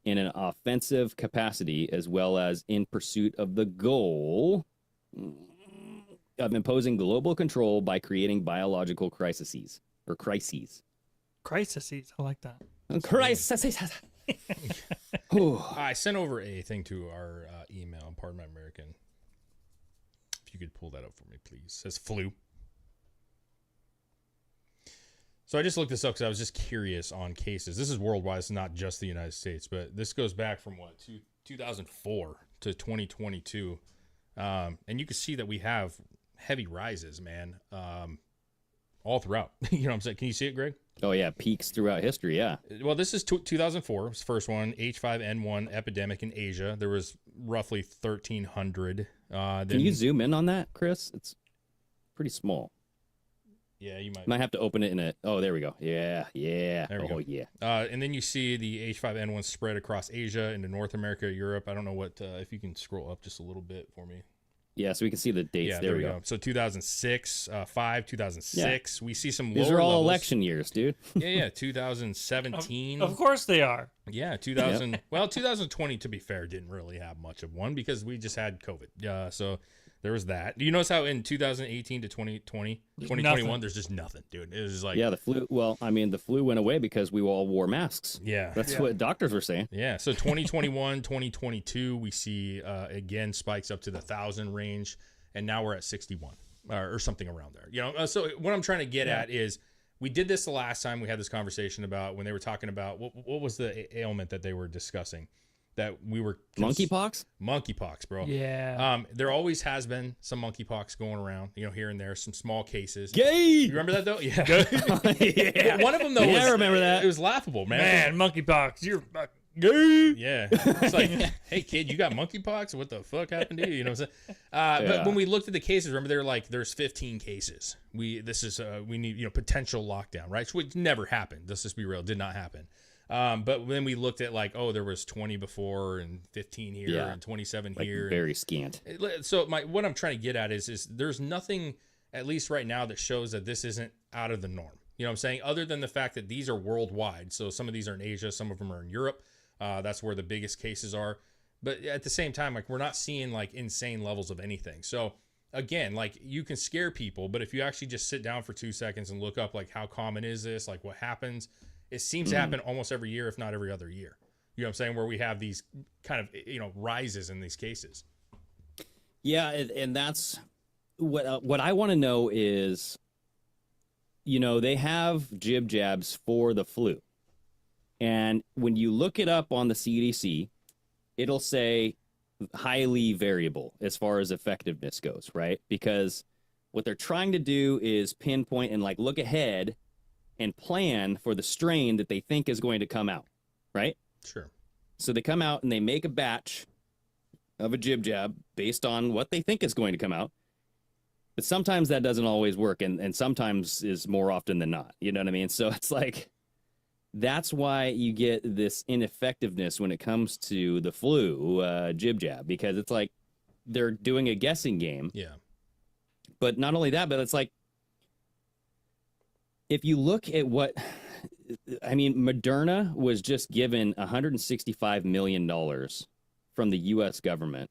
in an offensive capacity, as well as in pursuit of the goal of imposing global control by creating biological crises or crises. Crises. I like that. Crises. I sent over a thing to our email, Pardon My American. If you could pull that up for me, please. It says flu. So I just looked this up because I was just curious on cases. This is worldwide. It's not just the United States, but this goes back from 2004 to 2022. And you can see that we have heavy rises, man, all throughout. You know what I'm saying? Can you see it, Greg? Oh, yeah. Peaks throughout history. Yeah. Well, this is 2004. It's the first one, H5N1 epidemic in Asia. There was roughly 1,300. Can you zoom in on that, Chris? It's pretty small. Yeah, you might have to open it in a. Oh, there we go. Yeah. There we go. Yeah. And then you see the H5N1 spread across Asia into North America, Europe. I don't know what, if you can scroll up just a little bit for me. Yeah, so we can see the dates. Yeah, there we go. So 2006, 2006. Yeah. We see some These lower are all levels. Election years, dude. Yeah, 2017. Of course they are. Yeah, 2000. Yep. Well, 2020, to be fair, didn't really have much of one because we just had COVID. So there was that. Do you notice how in 2018 to 2020, 2021, there's just nothing, dude? It was just like... Yeah, the flu. Well, I mean, the flu went away because we all wore masks. Yeah. That's what doctors were saying. Yeah, so 2021, 2022, we see, again, spikes up to the 1,000 range, and now we're at 61 or something around there. You know, so what I'm trying to get at is we did this the last time we had this conversation about when they were talking about what was the ailment that they were discussing that we were monkeypox, bro. Yeah. There always has been some monkeypox going around, you know, here and there, some small cases. Gay. You remember that though? Yeah. Yeah. One of them though, I remember that. It was laughable, man. Monkeypox, you're fucking gay. Yeah. It's like, hey kid, you got monkeypox? What the fuck happened to you? You know what I'm saying? But when we looked at the cases, remember they were like, there's 15 cases. We need, you know, potential lockdown, right? Which never happened. Let's just be real. It did not happen. But then we looked at like, oh, there was 20 before and 15 here and 27 like here. Very scant. So what I'm trying to get at is there's nothing, at least right now, that shows that this isn't out of the norm. You know what I'm saying? Other than the fact that these are worldwide. So some of these are in Asia, some of them are in Europe. That's where the biggest cases are. But at the same time, like we're not seeing like insane levels of anything. So again, like you can scare people, but if you actually just sit down for 2 seconds and look up like how common is this, like what happens, it seems to happen almost every year, if not every other year. You know what I'm saying? Where we have these kind of, you know, rises in these cases. Yeah, and that's what I want to know is, you know, they have jib jabs for the flu. And when you look it up on the CDC, it'll say highly variable as far as effectiveness goes, right? Because what they're trying to do is pinpoint and like look ahead and plan for the strain that they think is going to come out, right? Sure. So they come out and they make a batch of a jib jab based on what they think is going to come out. But sometimes that doesn't always work, and sometimes is more often than not. You know what I mean? So it's like, that's why you get this ineffectiveness when it comes to the flu jib jab, because it's like they're doing a guessing game. Yeah. But not only that, but it's like, if you look at what, I mean, Moderna was just given $165 million from the U.S. government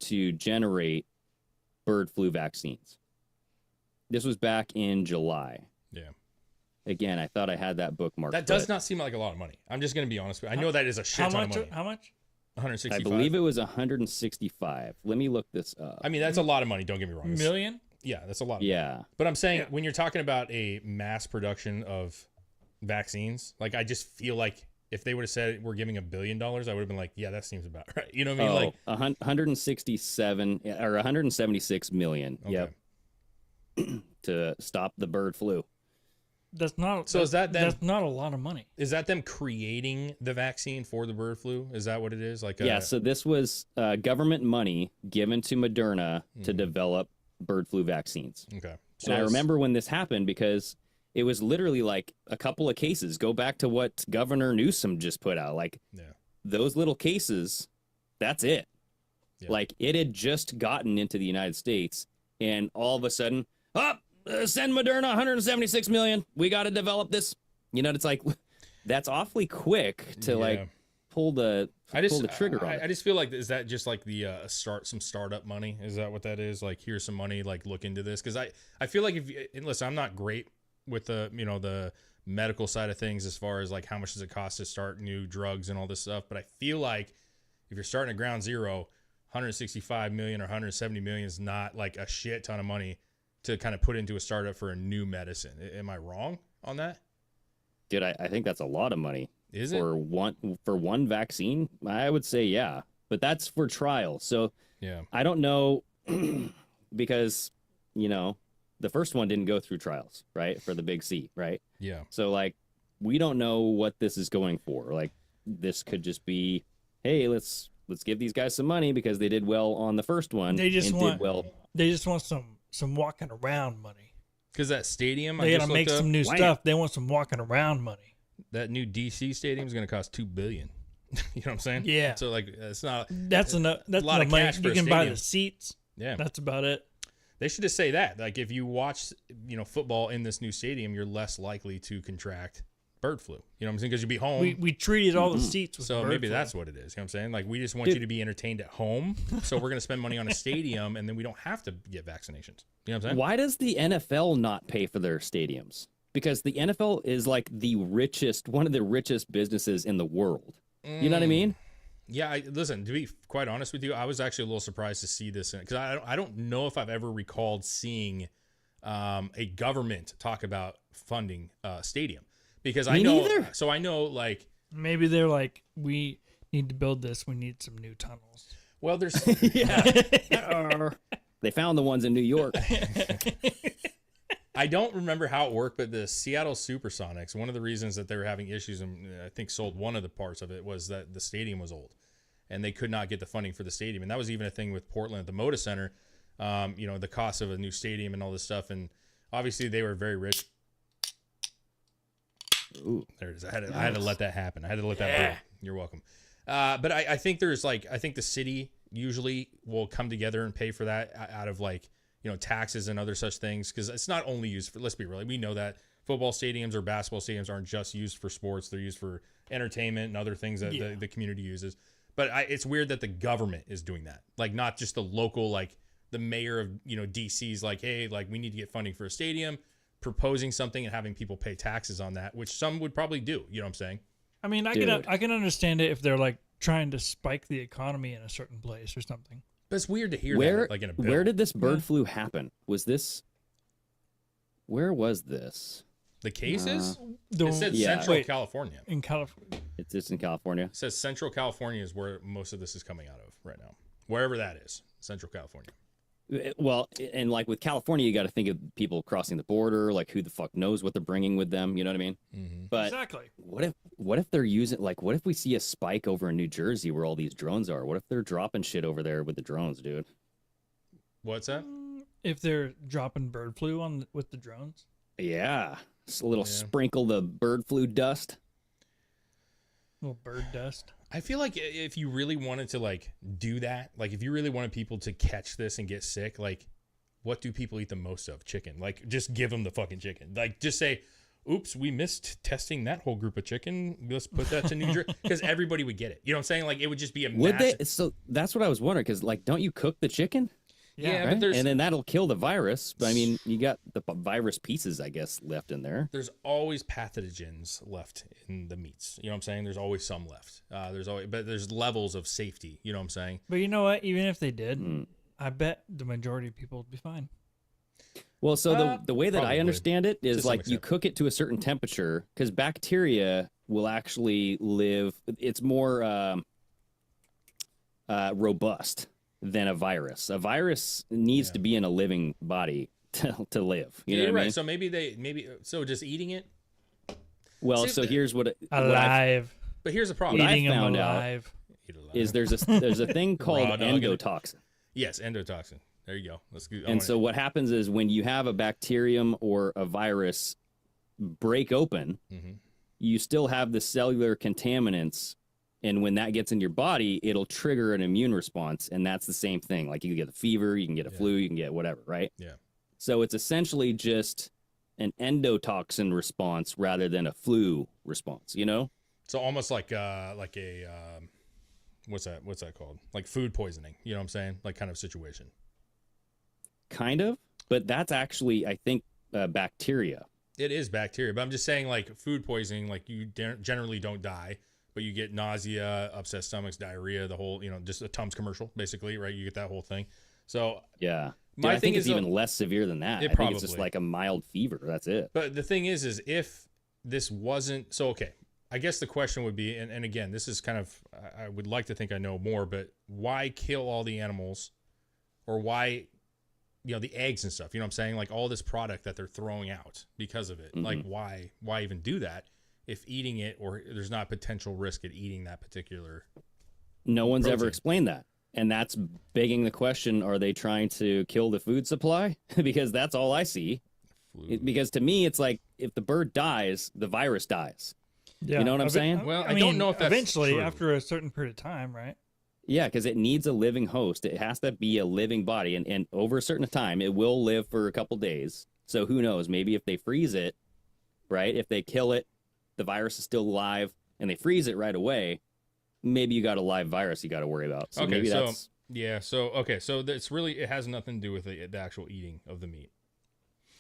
to generate bird flu vaccines. This was back in July. Yeah. Again, I thought I had that bookmarked. That does not seem like a lot of money. I'm just going to be honest with you. I know that is a shit ton of money. How much? 165. I believe it was 165. Let me look this up. I mean, that's a lot of money. Don't get me wrong. Million? Yeah, that's a lot. Yeah. But I'm saying when you're talking about a mass production of vaccines, like I just feel like if they would have said we're giving $1 billion, I would have been like, yeah, that seems about right. You know what I mean? Like 167 or 176 million. Okay. Yep. To stop the bird flu. That's not. So is that them? That's not a lot of money. Is that them creating the vaccine for the bird flu? Is that what it is? Like Yeah. So this was government money given to Moderna to develop bird flu vaccines. Okay. So and I remember when this happened because it was literally like a couple of cases. Go back to what Governor Newsom just put out. Like those little cases, that's it. Yeah. Like it had just gotten into the United States, and all of a sudden, send Moderna 176 million. We got to develop this. You know, it's like that's awfully quick to like pull the trigger on it. I just feel like, is that just like the some startup money? Is that what that is? Like, here's some money, like look into this. Because I feel like listen, I'm not great with the medical side of things as far as like how much does it cost to start new drugs and all this stuff. But I feel like if you're starting at ground zero, 165 million or 170 million is not like a shit ton of money to kind of put into a startup for a new medicine. Am I wrong on that? Dude, I think that's a lot of money. Is it? For one vaccine? I would say yeah. But that's for trials. So yeah, I don't know because, the first one didn't go through trials, right? For the big C, right? Yeah. So like we don't know what this is going for. Like this could just be, hey, let's give these guys some money because they did well on the first one. They just want did well. They just want some walking around money. Because that stadium, they gotta make some new stuff. They want some walking around money. That new DC stadium is going to cost $2 billion. You know what I'm saying? Yeah. So like, it's not. That's enough. That's a lot of cash for you a can stadium. buy the seats. Yeah. That's about it. They should just say that. Like, if you watch, football in this new stadium, you're less likely to contract bird flu. You know what I'm saying? Because you'd be home. We treated all the seats with so bird maybe flu. that's what it is. You know what I'm saying? Like, we just want you to be entertained at home. So we're going to spend money on a stadium, and then we don't have to get vaccinations. You know what I'm saying? Why does the NFL not pay for their stadiums? Because the NFL is like one of the richest businesses in the world. You know what I mean? Yeah, listen, to be quite honest with you, I was actually a little surprised to see this because I don't know if I've ever recalled seeing a government talk about funding stadium because I know. Neither. So I know, like, maybe they're like, we need to build this. We need some new tunnels. Well, there's they found the ones in New York. I don't remember how it worked, but the Seattle Supersonics, one of the reasons that they were having issues, and I think sold one of the parts of it, was that the stadium was old, and they could not get the funding for the stadium. And that was even a thing with Portland at the Moda Center, the cost of a new stadium and all this stuff. And obviously they were very rich. Ooh, there it is. I had to let that happen. I had to let that break. You're welcome. But I think I think the city usually will come together and pay for that out of taxes and other such things, because it's not only used for, let's be real, we know that football stadiums or basketball stadiums aren't just used for sports. They're used for entertainment and other things that the community uses. But it's weird that the government is doing that, like not just the local, like the mayor of DC's like, hey, like we need to get funding for a stadium, proposing something and having people pay taxes on that, which some would probably do. You know what I'm saying? I mean, I can understand it if they're like trying to spike the economy in a certain place or something. But it's weird to hear that, like in a bill. Where did this bird flu happen? Where was this? The cases? It said Central California. In California. It's just in California? It says Central California is where most of this is coming out of right now. Wherever that is. Central California. Well, and like with California, you got to think of people crossing the border. Like, who the fuck knows what they're bringing with them? You know what I mean? Mm-hmm. But Exactly. what if they're using, like, what if we see a spike over in New Jersey where all these drones are? What if they're dropping shit over there with the drones, dude? What's that? If they're dropping bird flu on with the drones. Yeah, just a little sprinkle the bird flu dust. Little bird dust. I feel like if you really wanted to like do that, like if you really wanted people to catch this and get sick, like what do people eat the most of? Chicken. Like just give them the fucking chicken. Like just say, oops, we missed testing that whole group of chicken. Let's put that to New Jersey, because everybody would get it. You know what I'm saying? Like it would just be a Would massive... they? So that's what I was wondering, because like, don't you cook the chicken? Yeah, right? but there's... And then that'll kill the virus. But I mean, you got the virus pieces, I guess, left in there. There's always pathogens left in the meats. You know what I'm saying? There's always some left. But there's levels of safety. You know what I'm saying? But you know what? Even if they did, I bet the majority of people would be fine. Well, so the way that probably. I understand it To is some like you extent. cook it to a certain temperature, because bacteria will actually live. It's more robust than a virus. A virus needs to be in a living body to live. You know You're what I right. mean? So maybe just eating it. Well, See, so here's what Alive. But here's the problem. what I Eating 'em found out alive. is there's a thing called Raw dog in it. endotoxin. Yes, endotoxin. There you go. Let's go. And so what happens is when you have a bacterium or a virus break open, you still have the cellular contaminants. And when that gets in your body, it'll trigger an immune response. And that's the same thing. Like you can get a fever, you can get a flu, you can get whatever, right? Yeah. So it's essentially just an endotoxin response rather than a flu response, you know? So almost like a what's that called? Like food poisoning. You know what I'm saying? Like kind of situation. Kind of. But that's actually, I think, bacteria. It is bacteria, but I'm just saying like food poisoning, like you generally don't die, but you get nausea, upset stomachs, diarrhea, the whole, just a Tums commercial, basically, right? You get that whole thing. So yeah, my I thing think it's is even less severe than that. It I think it's just probably. like a mild fever. That's it. But the thing is if this wasn't so, okay, I guess the question would be, and again, this is kind of, I would like to think I know more, but why kill all the animals, or why, the eggs and stuff, you know what I'm saying? Like all this product that they're throwing out because of it. Like why even do that if eating it, or there's not potential risk at eating that particular No one's ever protein. explained that. And that's begging the question, are they trying to kill the food supply? Because that's all I see. Because to me, it's like if the bird dies, the virus dies. Yeah. You know what I'm saying? Well, I mean, don't know if that's eventually true. after a certain period of time, right? Yeah, because it needs a living host. It has to be a living body. And over a certain time, it will live for a couple days. So who knows? Maybe if they freeze it, right? If they kill it, the virus is still alive, and they freeze it right away, maybe you got a live virus you got to worry about. So Okay, maybe so that's... yeah, so it's really, it has nothing to do with the actual eating of the meat.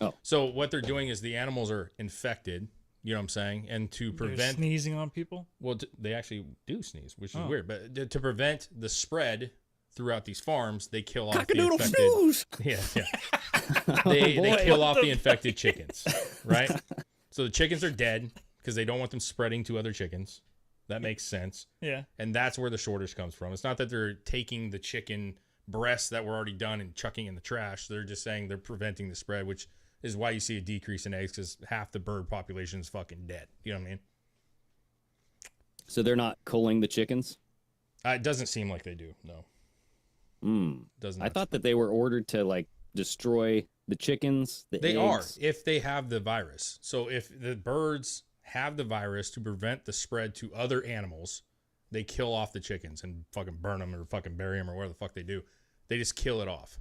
Oh. So what they're doing is the animals are infected, you know what I'm saying? And to They're prevent sneezing on people. well, they actually do sneeze, which is weird, but to prevent the spread throughout these farms, they kill off the infected. Snooze! Yeah. They kill off the infected chickens, right? So the chickens are dead because they don't want them spreading to other chickens. That makes sense. Yeah. And that's where the shortage comes from. It's not that they're taking the chicken breasts that were already done and chucking in the trash. They're just saying they're preventing the spread, which is why you see a decrease in eggs, because half the bird population is fucking dead. You know what I mean? So they're not culling the chickens? It doesn't seem like they do. No. Doesn't. I thought that they were ordered to like destroy the chickens. They are if they have the virus. So if the birds have the virus, to prevent the spread to other animals, they kill off the chickens and fucking burn them or fucking bury them or whatever the fuck they do. They just kill it off.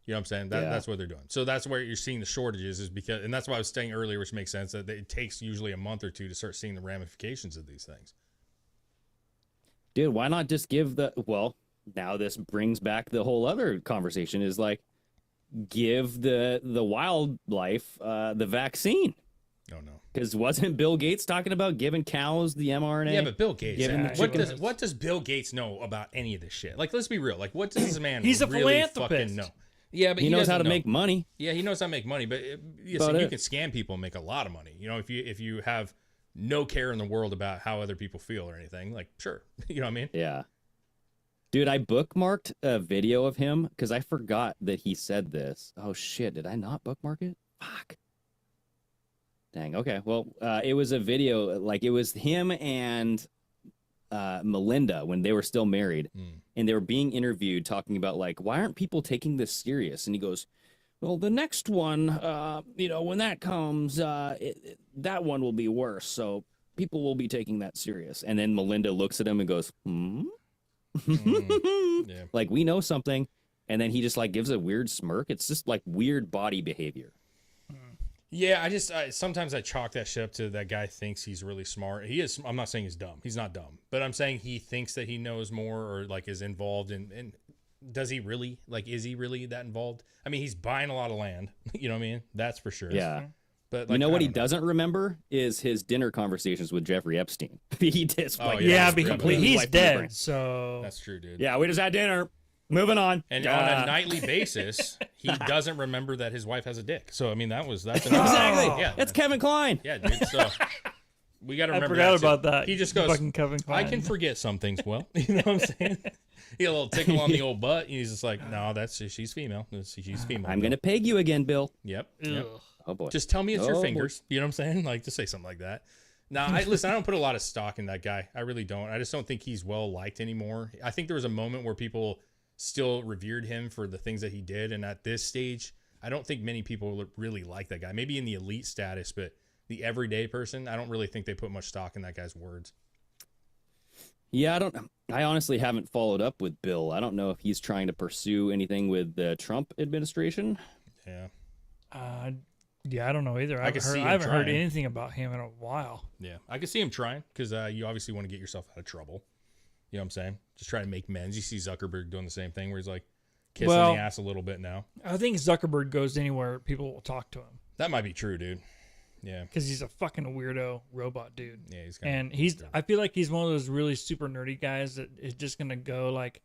You know what I'm saying? That's what they're doing. So that's where you're seeing the shortages, is because, and that's why I was saying earlier, which makes sense, that it takes usually a month or two to start seeing the ramifications of these things. Dude, why not just give well, now this brings back the whole other conversation, is like, give the wildlife the vaccine. Oh, no. Because wasn't Bill Gates talking about giving cows the mRNA? Yeah, but Bill Gates, Giving the chickens- what does Bill Gates know about any of this shit? Like, let's be real. Like, what does this man He's a really philanthropist. fucking know? Yeah, but he knows how doesn't to know. make money. Yeah, he knows how to make money, but you About can it. scam people and make a lot of money. You know, if you have no care in the world about how other people feel or anything, like, sure. You know what I mean? Yeah. Dude, I bookmarked a video of him because I forgot that he said this. Oh, shit. Did I not bookmark it? Fuck. Dang. Okay. Well, it was a video. Like, it was him and Melinda when they were still married. And they were being interviewed talking about, like, why aren't people taking this serious? And he goes, well, the next one, when that comes, that one will be worse. So people will be taking that serious. And then Melinda looks at him and goes, Yeah. Like, we know something. And then he just like gives a weird smirk. It's just like weird body behavior. Yeah, sometimes I chalk that shit up to that guy thinks he's really smart. He is. I'm not saying he's dumb. He's not dumb. But I'm saying he thinks that he knows more or like is involved in does he really? Like, is he really that involved? I mean, he's buying a lot of land. You know what I mean? That's for sure. Yeah. But like, what he doesn't remember is his dinner conversations with Jeffrey Epstein. He did. Like, he's dead. So that's true, dude. Yeah, we just had dinner. Moving on. And on a nightly basis, he doesn't remember that his wife has a dick. So I mean, that's exactly. Yeah, that's Kevin Kline. Yeah, dude. So we got to remember. I forgot about that. He just goes, fucking Kevin Kline. I can forget some things. Well, you know what I'm saying? He had a little tickle on the old butt. And he's just like, no, she's female. She's female. I'm gonna peg you again, Bill. Yep. Oh boy. Just tell me it's your fingers. You know what I'm saying? Like, just say something like that. Now, listen, I don't put a lot of stock in that guy. I really don't. I just don't think he's well liked anymore. I think there was a moment where people still revered him for the things that he did, and at this stage, I don't think many people really like that guy. Maybe in the elite status, but the everyday person, I don't really think they put much stock in that guy's words. Yeah, I honestly haven't followed up with Bill. I don't know if he's trying to pursue anything with the Trump administration. Yeah. Yeah, I don't know either. I haven't heard anything about him in a while. Yeah, I can see him trying because you obviously want to get yourself out of trouble. You know what I'm saying? Just try to make amends. You see Zuckerberg doing the same thing where he's like kissing the ass a little bit now. I think Zuckerberg goes anywhere, people will talk to him. That might be true, dude. Yeah. Because he's a fucking weirdo robot dude. Yeah, I feel like he's one of those really super nerdy guys that is just going to go like,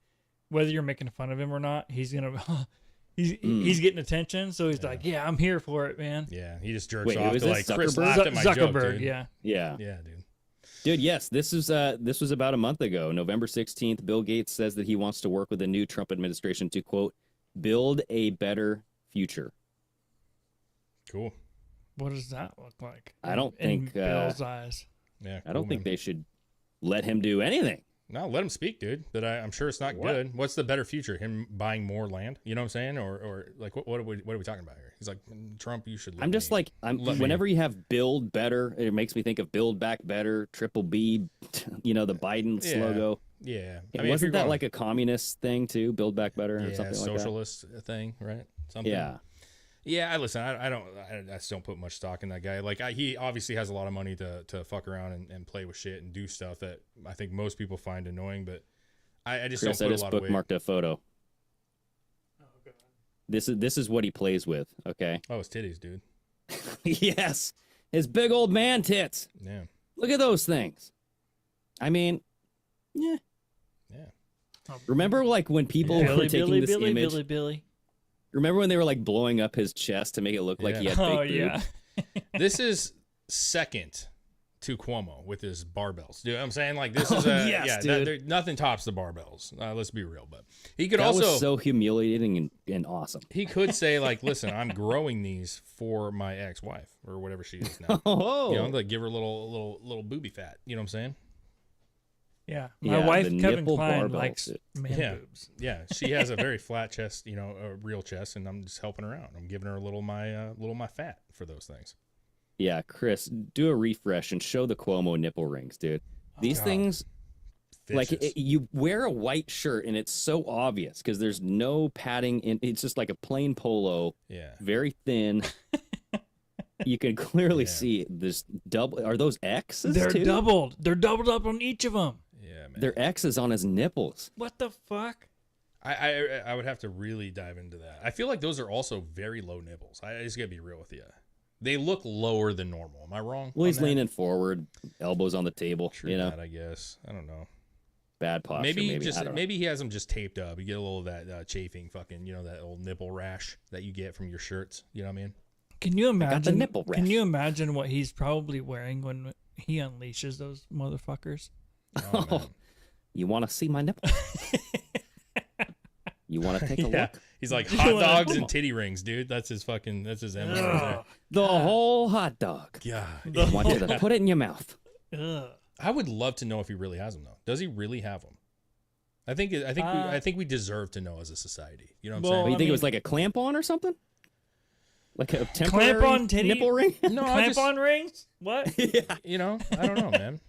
whether you're making fun of him or not, he's going to... He's getting attention, so he's like, "Yeah, I'm here for it, man." Yeah, he just jerks off to like Chris laughed at my joke, dude. Yeah, dude. Dude, yes, this was about a month ago, November 16th. Bill Gates says that he wants to work with the new Trump administration to quote build a better future. Cool. What does that look like? I don't think Bill's eyes. Yeah, I don't think they should let him do anything. No, let him speak, dude. But I'm sure it's not good. What's the better future? Him buying more land? You know what I'm saying? Or like what are we talking about here? He's like, Trump, you should. I'm just like, whenever you have build better, it makes me think of build back better, triple B, the Biden logo. Yeah. Wasn't that like a communist thing too? Build back better or something like that? Socialist thing, right? Something. Yeah. Yeah, I just don't put much stock in that guy. Like, he obviously has a lot of money to fuck around and play with shit and do stuff that I think most people find annoying, but I just Chris, don't put a lot of weight. bookmarked a photo. Oh, God. This is what he plays with, okay? Oh, his titties, dude. Yes. His big old man tits. Yeah. Look at those things. I mean, yeah. Yeah. Remember, like, when people were taking this image... Billy. Remember when they were like blowing up his chest to make it look like he had big boobs? This is second to Cuomo with his barbells. Dude, I'm saying, like, this is nothing tops the barbells. Let's be real, but he could that also was so humiliating and awesome. He could say, like, listen, I'm growing these for my ex-wife or whatever she is now. Oh. You know, like, give her a little booby fat. You know what I'm saying? Yeah, my wife Kevin Kline likes man boobs. Yeah, she has a very flat chest, a real chest, and I'm just helping her out. I'm giving her a little my fat for those things. Yeah, Chris, do a refresh and show the Cuomo nipple rings, dude. These things, vicious. Like you wear a white shirt and it's so obvious because there's no padding in. It's just like a plain polo. Yeah, very thin. You can clearly see this double. Are those X's? They're too? doubled. They're doubled up on each of them. Yeah, man. They're X's on his nipples. What the fuck? I would have to really dive into that. I feel like those are also very low nipples. I just gotta be real with you. They look lower than normal. Am I wrong? Well, he's leaning forward, elbows on the table. True that, I guess. I don't know. Bad posture. Maybe he has them just taped up. You get a little of that chafing, fucking, that old nipple rash that you get from your shirts. You know what I mean? Can you imagine the nipple rash? Can you imagine what he's probably wearing when he unleashes those motherfuckers? Oh, you want to see my nipple? You want to take a look? He's like hot dogs and titty rings, dude. That's his MO right there. The whole hot dog. God. I want you to put it in your mouth. I would love to know if he really has them though. Does he really have them? I think we deserve to know as a society. You know what I'm saying? You think it was like a clamp on or something? Like a temporary clamp on titty nipple ring? No, clamp on rings? What? Yeah. You know, I don't know, man.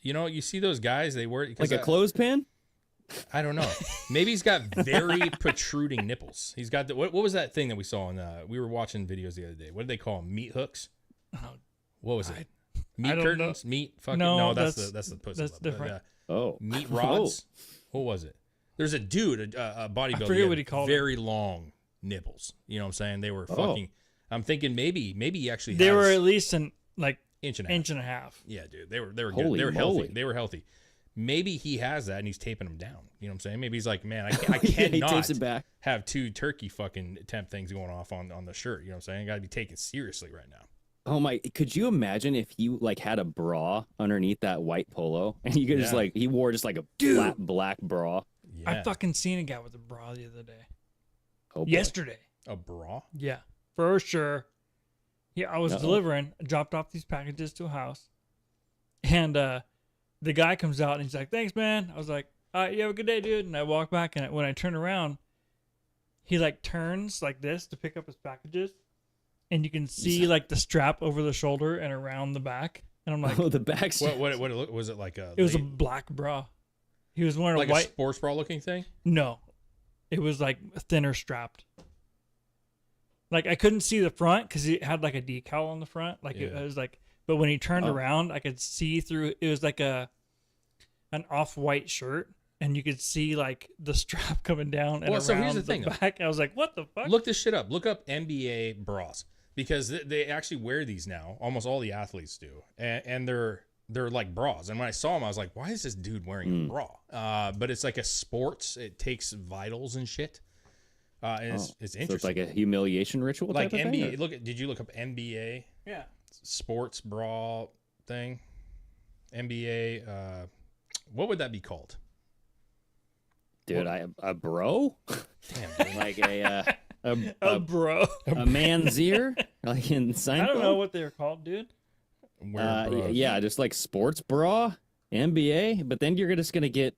You know, you see those guys, they wear Like a clothespin? I don't know. Maybe he's got very protruding nipples. He's got what was that thing that we saw on we were watching videos the other day. What did they call them? Meat hooks? What was it? Meat curtains? Meat fucking no, that's the pussy. That's different. Meat rods? What was it? There's a dude, a bodybuilder. I forget what he called very long nipples. You know what I'm saying? They were fucking I'm thinking maybe he actually they were at least an inch and a half. Yeah, dude. They were good. Holy They were moly. healthy. They were healthy. Maybe he has that and he's taping them down. You know what I'm saying? Maybe he's like, man, I He cannot tapes it back. have two turkey fucking temp things going off on the shirt. You know what I'm saying? Got to be taken seriously right now. Oh my! Could you imagine if you like had a bra underneath that white polo, and you could just like he wore just like a flat black bra? Yeah. I fucking seen a guy with a bra the other day. Oh, boy. Yesterday. A bra? Yeah, for sure. Yeah, I was delivering. I dropped off these packages to a house, and the guy comes out and he's like, "Thanks, man." I was like, "All right, you have a good day, dude." And I walk back, and when I turn around, he like turns like this to pick up his packages, and you can see like the strap over the shoulder and around the back. And I'm like, "Oh, the back strap." What was it like? It was a black bra. He was wearing like a white sports bra looking thing. No, it was like thinner strapped. Like I couldn't see the front because it had like a decal on the front. Like it was like, but when he turned around, I could see through. It was like an off-white shirt, and you could see like the strap coming down and around so here's the thing. back. I was like, what the fuck? Look this shit up. Look up NBA bras because they actually wear these now. Almost all the athletes do, and they're like bras. And when I saw them, I was like, why is this dude wearing a bra? But it's like a sports. It takes vitals and shit. And it's interesting. So it's like a humiliation ritual, like type of NBA. thing, Did you look up NBA? Yeah. Sports bra thing. NBA. What would that be called? Dude, a bro? Damn, dude. Like a bro, a man's ear, like in Seinfeld. I don't know what they're called, dude. Yeah, just like sports bra, NBA, but then you're just gonna get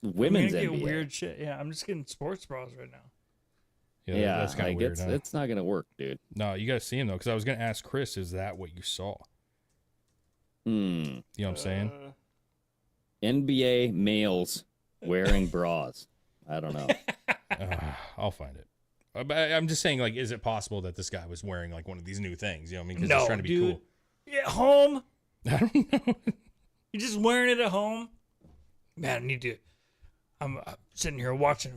women's I'm gonna NBA. get weird shit. Yeah, I'm just getting sports bras right now. Yeah, that's kind of like weird. it's not gonna work, dude. No, you gotta see him though, because I was gonna ask Chris, is that what you saw? You know what I'm saying? NBA males wearing bras. I don't know. I'll find it. But I'm just saying, like, is it possible that this guy was wearing like one of these new things? You know what I mean? Because No, he's trying to be dude. cool. Yeah, home. I don't know. You're just wearing it at home. Man, I need to. I'm sitting here watching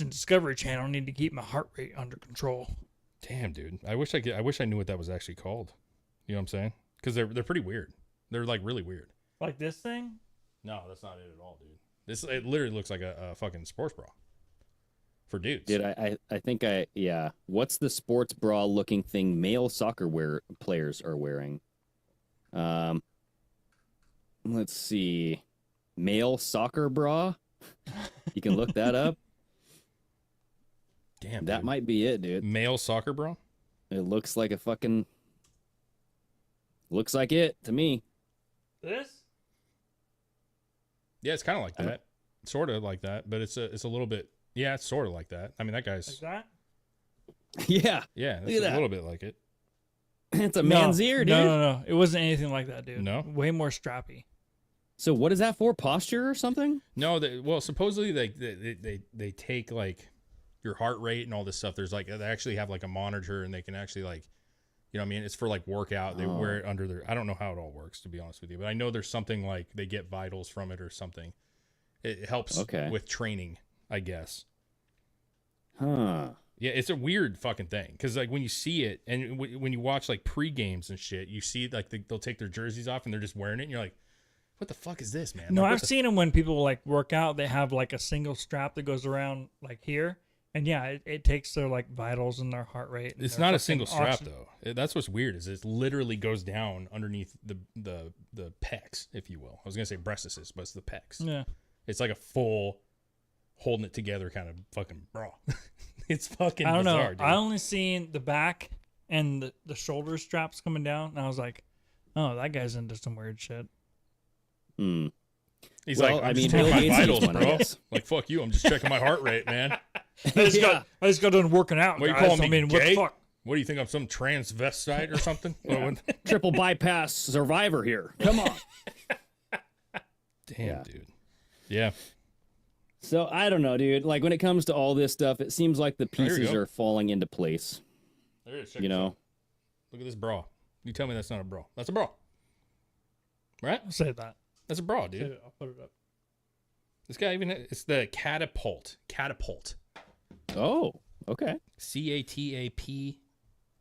Discovery Channel. I need to keep my heart rate under control. Damn, dude. I wish I knew what that was actually called. You know what I'm saying? Because they're pretty weird. They're like really weird. Like this thing? No, that's not it at all, dude. It literally looks like a fucking sports bra for dudes. Dude, I think what's the sports bra looking thing male soccer players are wearing? Let's see. Male soccer bra? You can look that up. Damn, that dude. might be it, dude. Male soccer bra? It looks like looks like it to me. This? Yeah, it's kind of like that. Sort of like that, but it's a little bit. Yeah, it's sort of like that. I mean, that guy's. Like that? Yeah. Yeah, Look it's at a that. little bit like it. It's a man's ear, dude. No. It wasn't anything like that, dude. No? Way more strappy. So what is that for? Posture or something? No, well, supposedly they take like your heart rate and all this stuff. There's like they actually have like a monitor and they can actually like, you know what I mean? It's for like workout. They wear it under their. I don't know how it all works, to be honest with you, but I know there's something like they get vitals from it or something. It helps with training, I guess. Huh. Yeah, it's a weird fucking thing because like when you see it and when you watch like pre-games and shit, you see like they'll take their jerseys off and they're just wearing it and you're like, what the fuck is this, man? No, Like, I've seen them when people like work out. They have like a single strap that goes around like here, and yeah, it takes their like vitals and their heart rate. It's not a single strap though. That's what's weird is it literally goes down underneath the pecs, if you will. I was gonna say breastises, but it's the pecs. Yeah, it's like a full holding it together kind of fucking bra. It's fucking I don't bizarre, know. dude. I only seen the back and the shoulder straps coming down, and I was like, oh, that guy's into some weird shit. Hmm. He's Well, like, I'm I just mean, checking Bill my Gates vitals, used one, I bro. guess. Like, fuck you. I'm just checking my heart rate, man. I just got done working out. What, you guys. calling me I mean, what gay? the fuck? What do you think? I'm some transvestite or something? Triple bypass survivor here. Come on. Damn, dude. Yeah. So I don't know, dude. Like when it comes to all this stuff, it seems like the There you pieces go. are falling into place. There it is. Check You this know? out. Look at this bra. You tell me that's not a bra. That's a bra. Right? I'll say that. That's a bra, dude. I'll put it up. This guy even, it's the catapult. Oh, okay. Catapalt.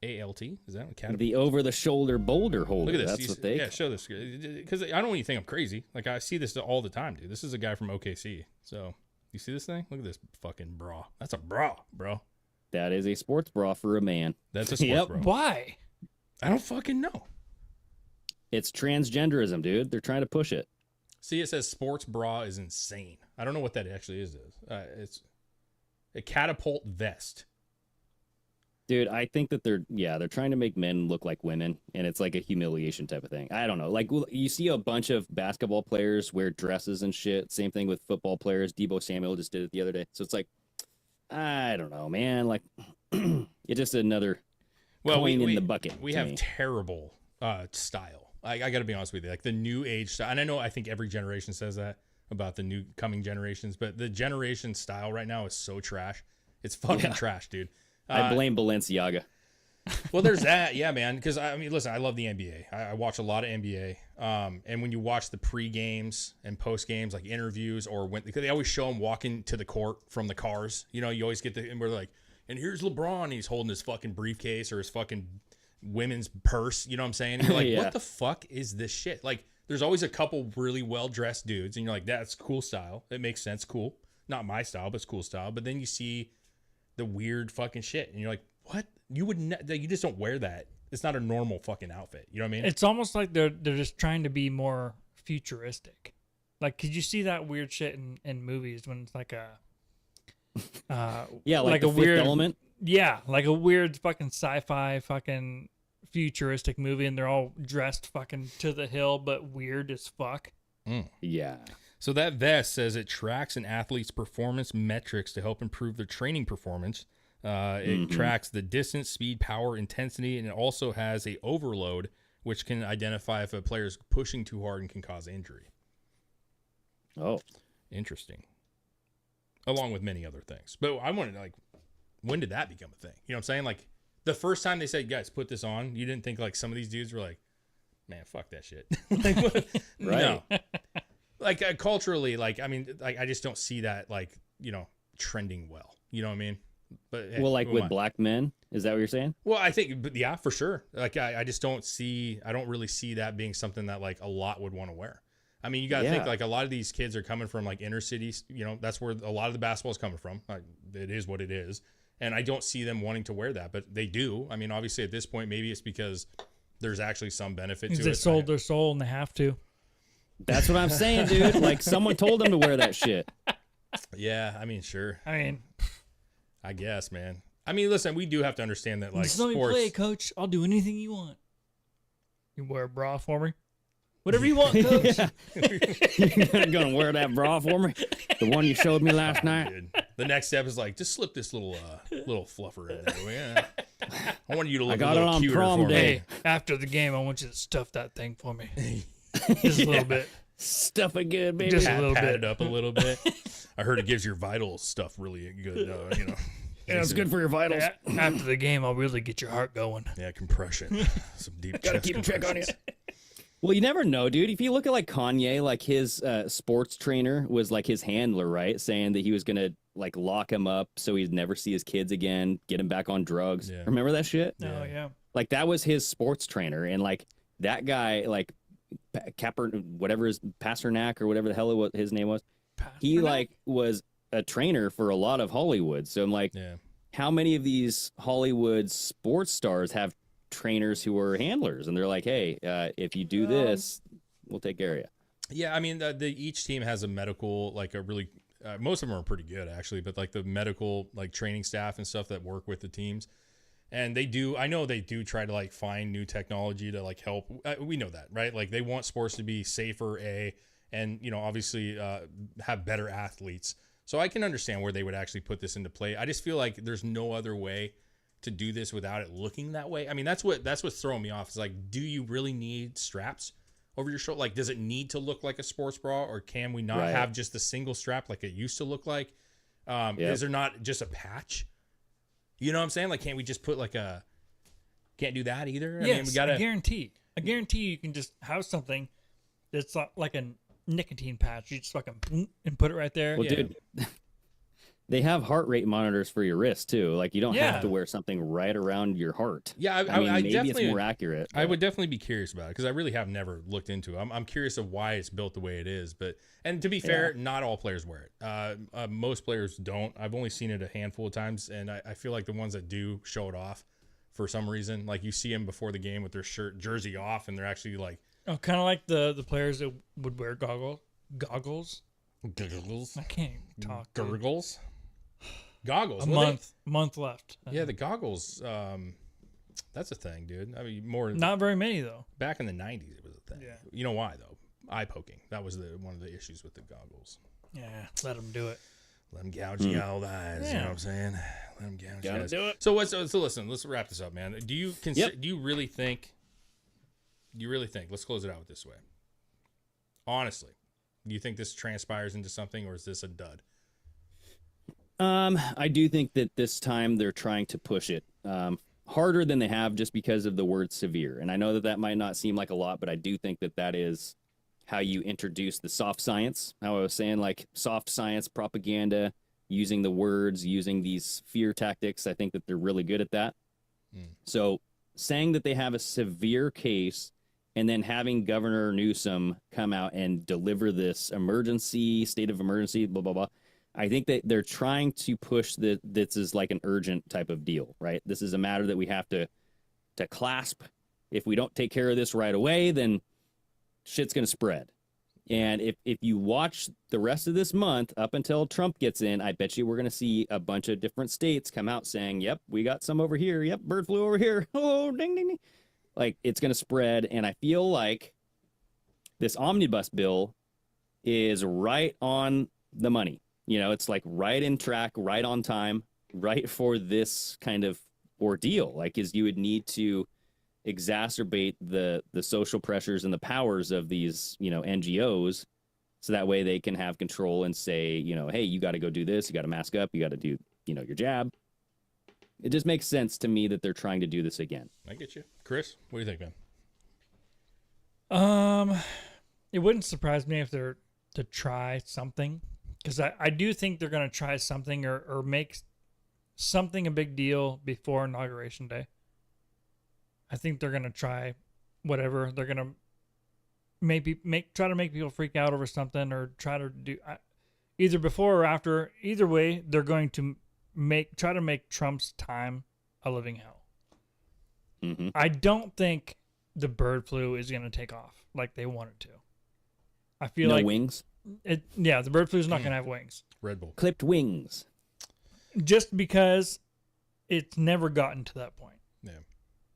Is that what catapult? The over-the-shoulder boulder holder. Look at this. That's what they. Yeah, show this. Because I don't want you to think I'm crazy. Like, I see this all the time, dude. This is a guy from OKC. So, you see this thing? Look at this fucking bra. That's a bra, bro. That is a sports bra for a man. That's a sports bra. Why? I don't fucking know. It's transgenderism, dude. They're trying to push it. See, it says sports bra is insane. I don't know what that actually is. It's a catapult vest. Dude, I think that they're trying to make men look like women, and it's like a humiliation type of thing. I don't know. Like you see a bunch of basketball players wear dresses and shit. Same thing with football players. Debo Samuel just did it the other day. So it's like, I don't know, man. Like, it's just another coin in the bucket. We have terrible style. I got to be honest with you. Like the new age style, and I think every generation says that about the new coming generations, but the generation style right now is so trash. It's fucking trash, dude. I blame Balenciaga. Well, there's that, yeah, man. Because I mean, listen, I love the NBA. I watch a lot of NBA. And when you watch the pre games and post games, like interviews, or when because they always show them walking to the court from the cars. You know, you always get and we're like, and here's LeBron. He's holding his fucking briefcase or his fucking women's purse. You know what I'm saying? And you're like, what the fuck is this shit? Like, there's always a couple really well dressed dudes, and you're like, that's cool style. It makes sense, cool. Not my style, but it's cool style. But then you see the weird fucking shit, and you're like, what? You would you just don't wear that. It's not a normal fucking outfit. You know what I mean? It's almost like they're just trying to be more futuristic. Like, could you see that weird shit in movies when it's like a like a the Fifth weird Element? Yeah, like a weird fucking sci-fi fucking futuristic movie, and they're all dressed fucking to the hill, but weird as fuck. Yeah. So that vest says it tracks an athlete's performance metrics to help improve their training performance. It tracks the distance, speed, power, intensity, and it also has a overload, which can identify if a player is pushing too hard and can cause injury. Oh, interesting. Along with many other things. But I wanted to, like, when did that become a thing? You know what I'm saying? Like, the first time they said, guys, put this on, you didn't think, like, some of these dudes were like, man, fuck that shit. Like, what? Right. No. Like, culturally, like, I mean, like, I just don't see that, like, you know, trending well. You know what I mean? But hey, well, like who with am I? black men, is that what you're saying? Well, I think, but yeah, for sure. Like, I just don't really see that being something that, like, a lot would want to wear. I mean, you got to think, like, a lot of these kids are coming from, like, inner cities. You know, that's where a lot of the basketball is coming from. Like, it is what it is. And I don't see them wanting to wear that, but they do. I mean, obviously, at this point, maybe it's because there's actually some benefit to it. They sold their soul and they have to. That's what I'm saying, dude. Like, someone told them to wear that shit. Yeah, I mean, sure. I mean, I guess, man. I mean, listen, we do have to understand that, like, just let me sports. play, coach. I'll do anything you want. You wear a bra for me? Whatever you want, coach. You're going to wear that bra for me? The one you showed me last night? Dude. The next step is like, just slip this little fluffer in there. Yeah. I want you to look a little cuter for me. Hey, after the game, I want you to stuff that thing for me. Just a little bit. Stuff it good, baby. Just a little Pat bit. it up a little bit. I heard it gives your vital stuff really good, you know. Yeah, it's good for your vitals. After the game, I'll really get your heart going. Yeah, compression. Some deep Gotta chest keep a check on you. compressions. Well, you never know, dude. If you look at like Kanye, like his sports trainer was like his handler, right? Saying that he was going to like lock him up so he'd never see his kids again, get him back on drugs. Yeah. Remember that shit? Oh, yeah. Like that was his sports trainer. And like that guy, like whatever his Pasternak or whatever the hell his name was, he like was a trainer for a lot of Hollywood. So I'm like, how many of these Hollywood sports stars have trainers who are handlers, and they're like, hey, if you do this, we'll take care of you? Yeah, I mean, each team has a medical, like a really most of them are pretty good actually, but like the medical like training staff and stuff that work with the teams. And I know they do try to like find new technology to like help. We know that, right? Like they want sports to be safer, and obviously have better athletes. So I can understand where they would actually put this into play. I just feel like there's no other way to do this without it looking that way. I mean, that's what's throwing me off. Is like, do you really need straps over your shoulder? Like, does it need to look like a sports bra, or can we not have just a single strap like it used to look like? Is there not just a patch? You know what I'm saying? Like, can't we just put can't do that either? Yes, I mean, we gotta. I guarantee you can just have something that's like a nicotine patch. You just fucking and put it right there. Well, dude, they have heart rate monitors for your wrist too. Like you don't have to wear something right around your heart. Yeah, I mean, maybe definitely, it's more accurate. I would definitely be curious about it because I really have never looked into it. I'm curious of why it's built the way it is. And to be fair, not all players wear it. Most players don't. I've only seen it a handful of times, and I feel like the ones that do show it off for some reason. Like you see them before the game with their jersey off, and they're actually like, oh, kind of like the players that would wear goggles. Goggles. I can't talk. Gurgles. Goggles. Month left. Yeah, the goggles. That's a thing, dude. I mean, not very many though. Back in the 90s, it was a thing. Yeah. You know why though? Eye poking. That was one of the issues with the goggles. Yeah, let them do it. Let them gouge you out the eyes. Yeah. You know what I'm saying? Let them gouge you eyes. Do it. So listen. Let's wrap this up, man. Do you consider? Do you really think? Let's close it out with this way. Honestly, do you think this transpires into something, or is this a dud? I do think that this time they're trying to push it harder than they have just because of the word severe. And I know that might not seem like a lot, but I do think that is how you introduce the soft science. How I was saying, like soft science propaganda, using the words, using these fear tactics. I think that they're really good at that. So saying that they have a severe case and then having Governor Newsom come out and deliver this state of emergency, blah, blah, blah. I think that they're trying to push that this is like an urgent type of deal, right? This is a matter that we have to clasp. If we don't take care of this right away, then shit's going to spread. And if you watch the rest of this month up until Trump gets in, I bet you we're going to see a bunch of different states come out saying, yep, we got some over here. Yep, bird flu over here. Oh, ding, ding, ding. Like, it's going to spread. And I feel like this omnibus bill is right on the money. You know, it's like right in track, right on time, right for this kind of ordeal. Like, you would need to exacerbate the social pressures and the powers of these, NGOs, so that way they can have control and say, hey, you got to go do this, you got to mask up, you got to do, your jab. It just makes sense to me that they're trying to do this again. I get you. Chris, what do you think, man? It wouldn't surprise me if they're to try something, because I do think they're going to try something or make something a big deal before Inauguration Day. I think they're going to try whatever. They're going to maybe try to make people freak out over something, or try to do either before or after. Either way, they're going to try to make Trump's time a living hell. Mm-hmm. I don't think the bird flu is going to take off like they want it to. I feel like wings. The bird flu is not going to have wings. Red Bull clipped wings, just because it's never gotten to that point. Yeah.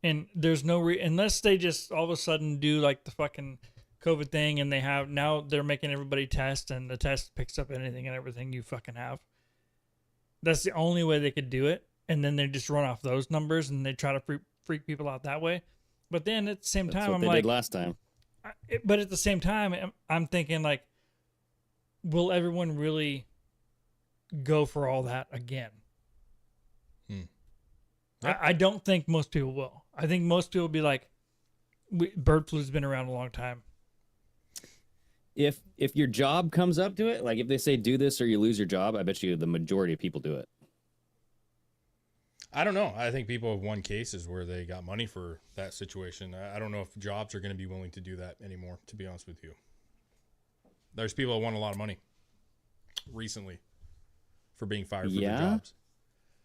And there's no unless they just all of a sudden do like the fucking COVID thing, and they're making everybody test, and the test picks up anything and everything you fucking have. That's the only way they could do it, and then they just run off those numbers and they try to freak people out that way. But then at the same time, I'm like, did last time. But at the same time, I'm thinking like, will everyone really go for all that again? I don't think most people will. I think most people will be like, bird flu's been around a long time. If your job comes up to it, like if they say do this or you lose your job, I bet you the majority of people do it. I don't know. I think people have won cases where they got money for that situation. I don't know if jobs are going to be willing to do that anymore, to be honest with you. There's people that won a lot of money recently for being fired for their jobs.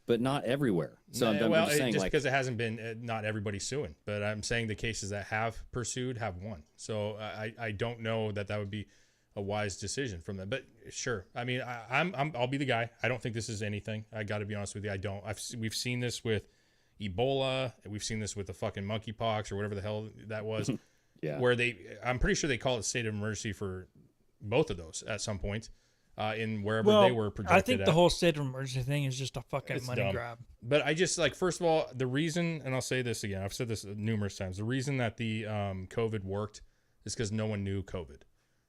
But not everywhere. So I'm just saying, just because it hasn't been, not everybody's suing. But I'm saying the cases that have pursued have won. So I don't know that would be. a wise decision from them. But sure, I mean, I'll be the guy. I don't think this is anything. I got to be honest with you. I don't. We've seen this with Ebola. We've seen this with the fucking monkeypox or whatever the hell that was. Yeah. Where I'm pretty sure they call it state of emergency for both of those at some point. In wherever they were projected I think at. the whole state of emergency thing is just a fucking It's money dumb. grab. But I just like, first of all, the reason, and I'll say this again, I've said this numerous times, the reason that the COVID worked is because no one knew COVID.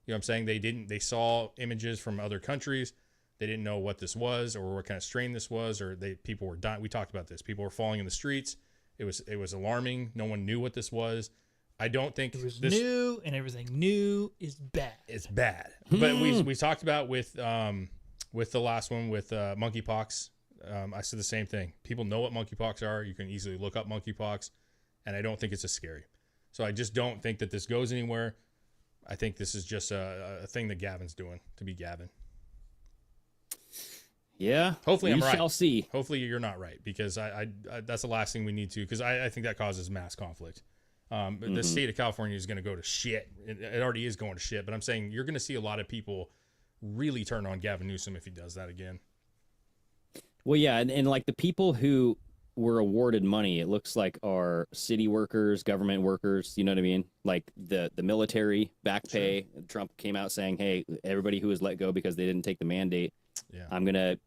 You know what I'm saying? They saw images from other countries. They didn't know what this was or what kind of strain this was, or people were dying. We talked about this. People were falling in the streets. It was alarming. No one knew what this was. I don't think It was this new, and everything new is bad. It's bad. But we talked about with the last one with monkeypox. I said the same thing. People know what monkeypox are. You can easily look up monkeypox, and I don't think it's as scary. So I just don't think that this goes anywhere. I think this is just a thing that Gavin's doing to be Gavin. Yeah. Hopefully I'm right. We shall see. Hopefully you're not right, because I that's the last thing we need to, because I think that causes mass conflict. The state of California is going to go to shit. It already is going to shit, but I'm saying you're going to see a lot of people really turn on Gavin Newsom if he does that again. Well, yeah, and like the people who were awarded money, it looks like are city workers, government workers, you know what I mean? Like the military back pay. Sure. Trump came out saying, hey, everybody who was let go because they didn't take the mandate, I'm going to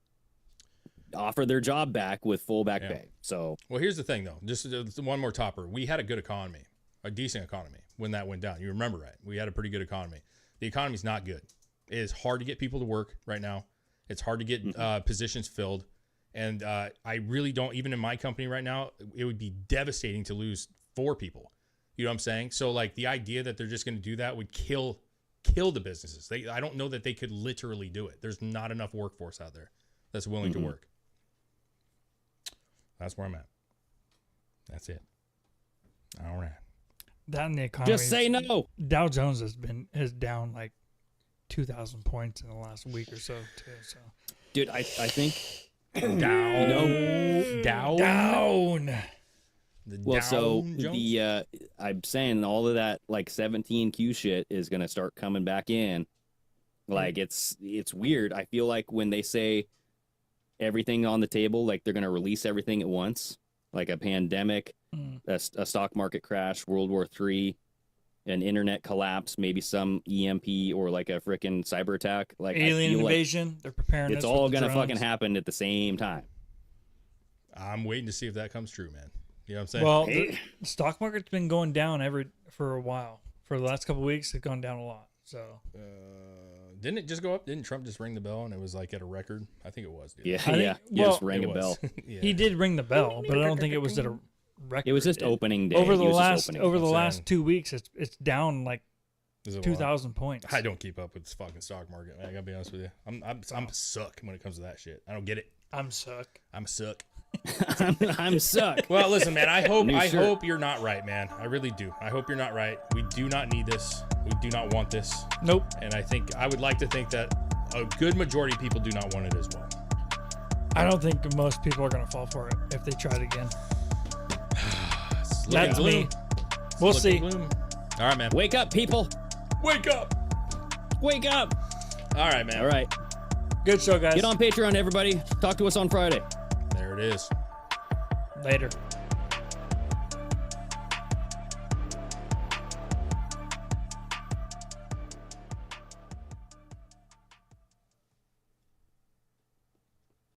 offer their job back with full back pay. So, well, here's the thing, though. Just one more topper. We had a good economy, a decent economy when that went down. You remember, right? We had a pretty good economy. The economy's not good. It is hard to get people to work right now. It's hard to get positions filled. And I really don't, even in my company right now, it would be devastating to lose 4 people. You know what I'm saying? So, like, the idea that they're just going to do that would kill the businesses. I don't know that they could literally do it. There's not enough workforce out there that's willing to work. That's where I'm at. That's it. All right. That in the economy. Just say no. Dow Jones has down like 2,000 points in the last week or so too. So, dude, I think down. Well, so I'm saying all of that like 17Q shit is gonna start coming back in. Like it's weird. I feel like when they say everything on the table, like they're gonna release everything at once, like a pandemic, a stock market crash, World War III, an internet collapse, maybe some EMP or like a freaking cyber attack, like alien invasion. Like they're preparing. It's all gonna fucking happen at the same time. I'm waiting to see if that comes true, man. You know what I'm saying? Well, the stock market's been going down for a while. For the last couple of weeks, it's gone down a lot. So, didn't it just go up? Didn't Trump just ring the bell and it was like at a record? I think it was. Dude. Yeah, just rang a bell. Yeah. He did ring the bell, but I don't think it was at a record. It was just opening day. Over the last 2 weeks, it's down like 2,000 points. I don't keep up with this fucking stock market, man. I gotta be honest with you. I'm suck when it comes to that shit. I don't get it. I'm suck. I'm suck. I'm suck. Well, listen, man. I hope you're not right, man. I really do. I hope you're not right. We do not need this. We do not want this. Nope. And I would like to think that a good majority of people do not want it as well. I don't think most people are gonna fall for it if they try it again. That's me. We'll see. All right, man. Wake up, people. Wake up. Wake up. All right, man. All right. Good show, guys. Get on Patreon, everybody. Talk to us on Friday. There it is. Later.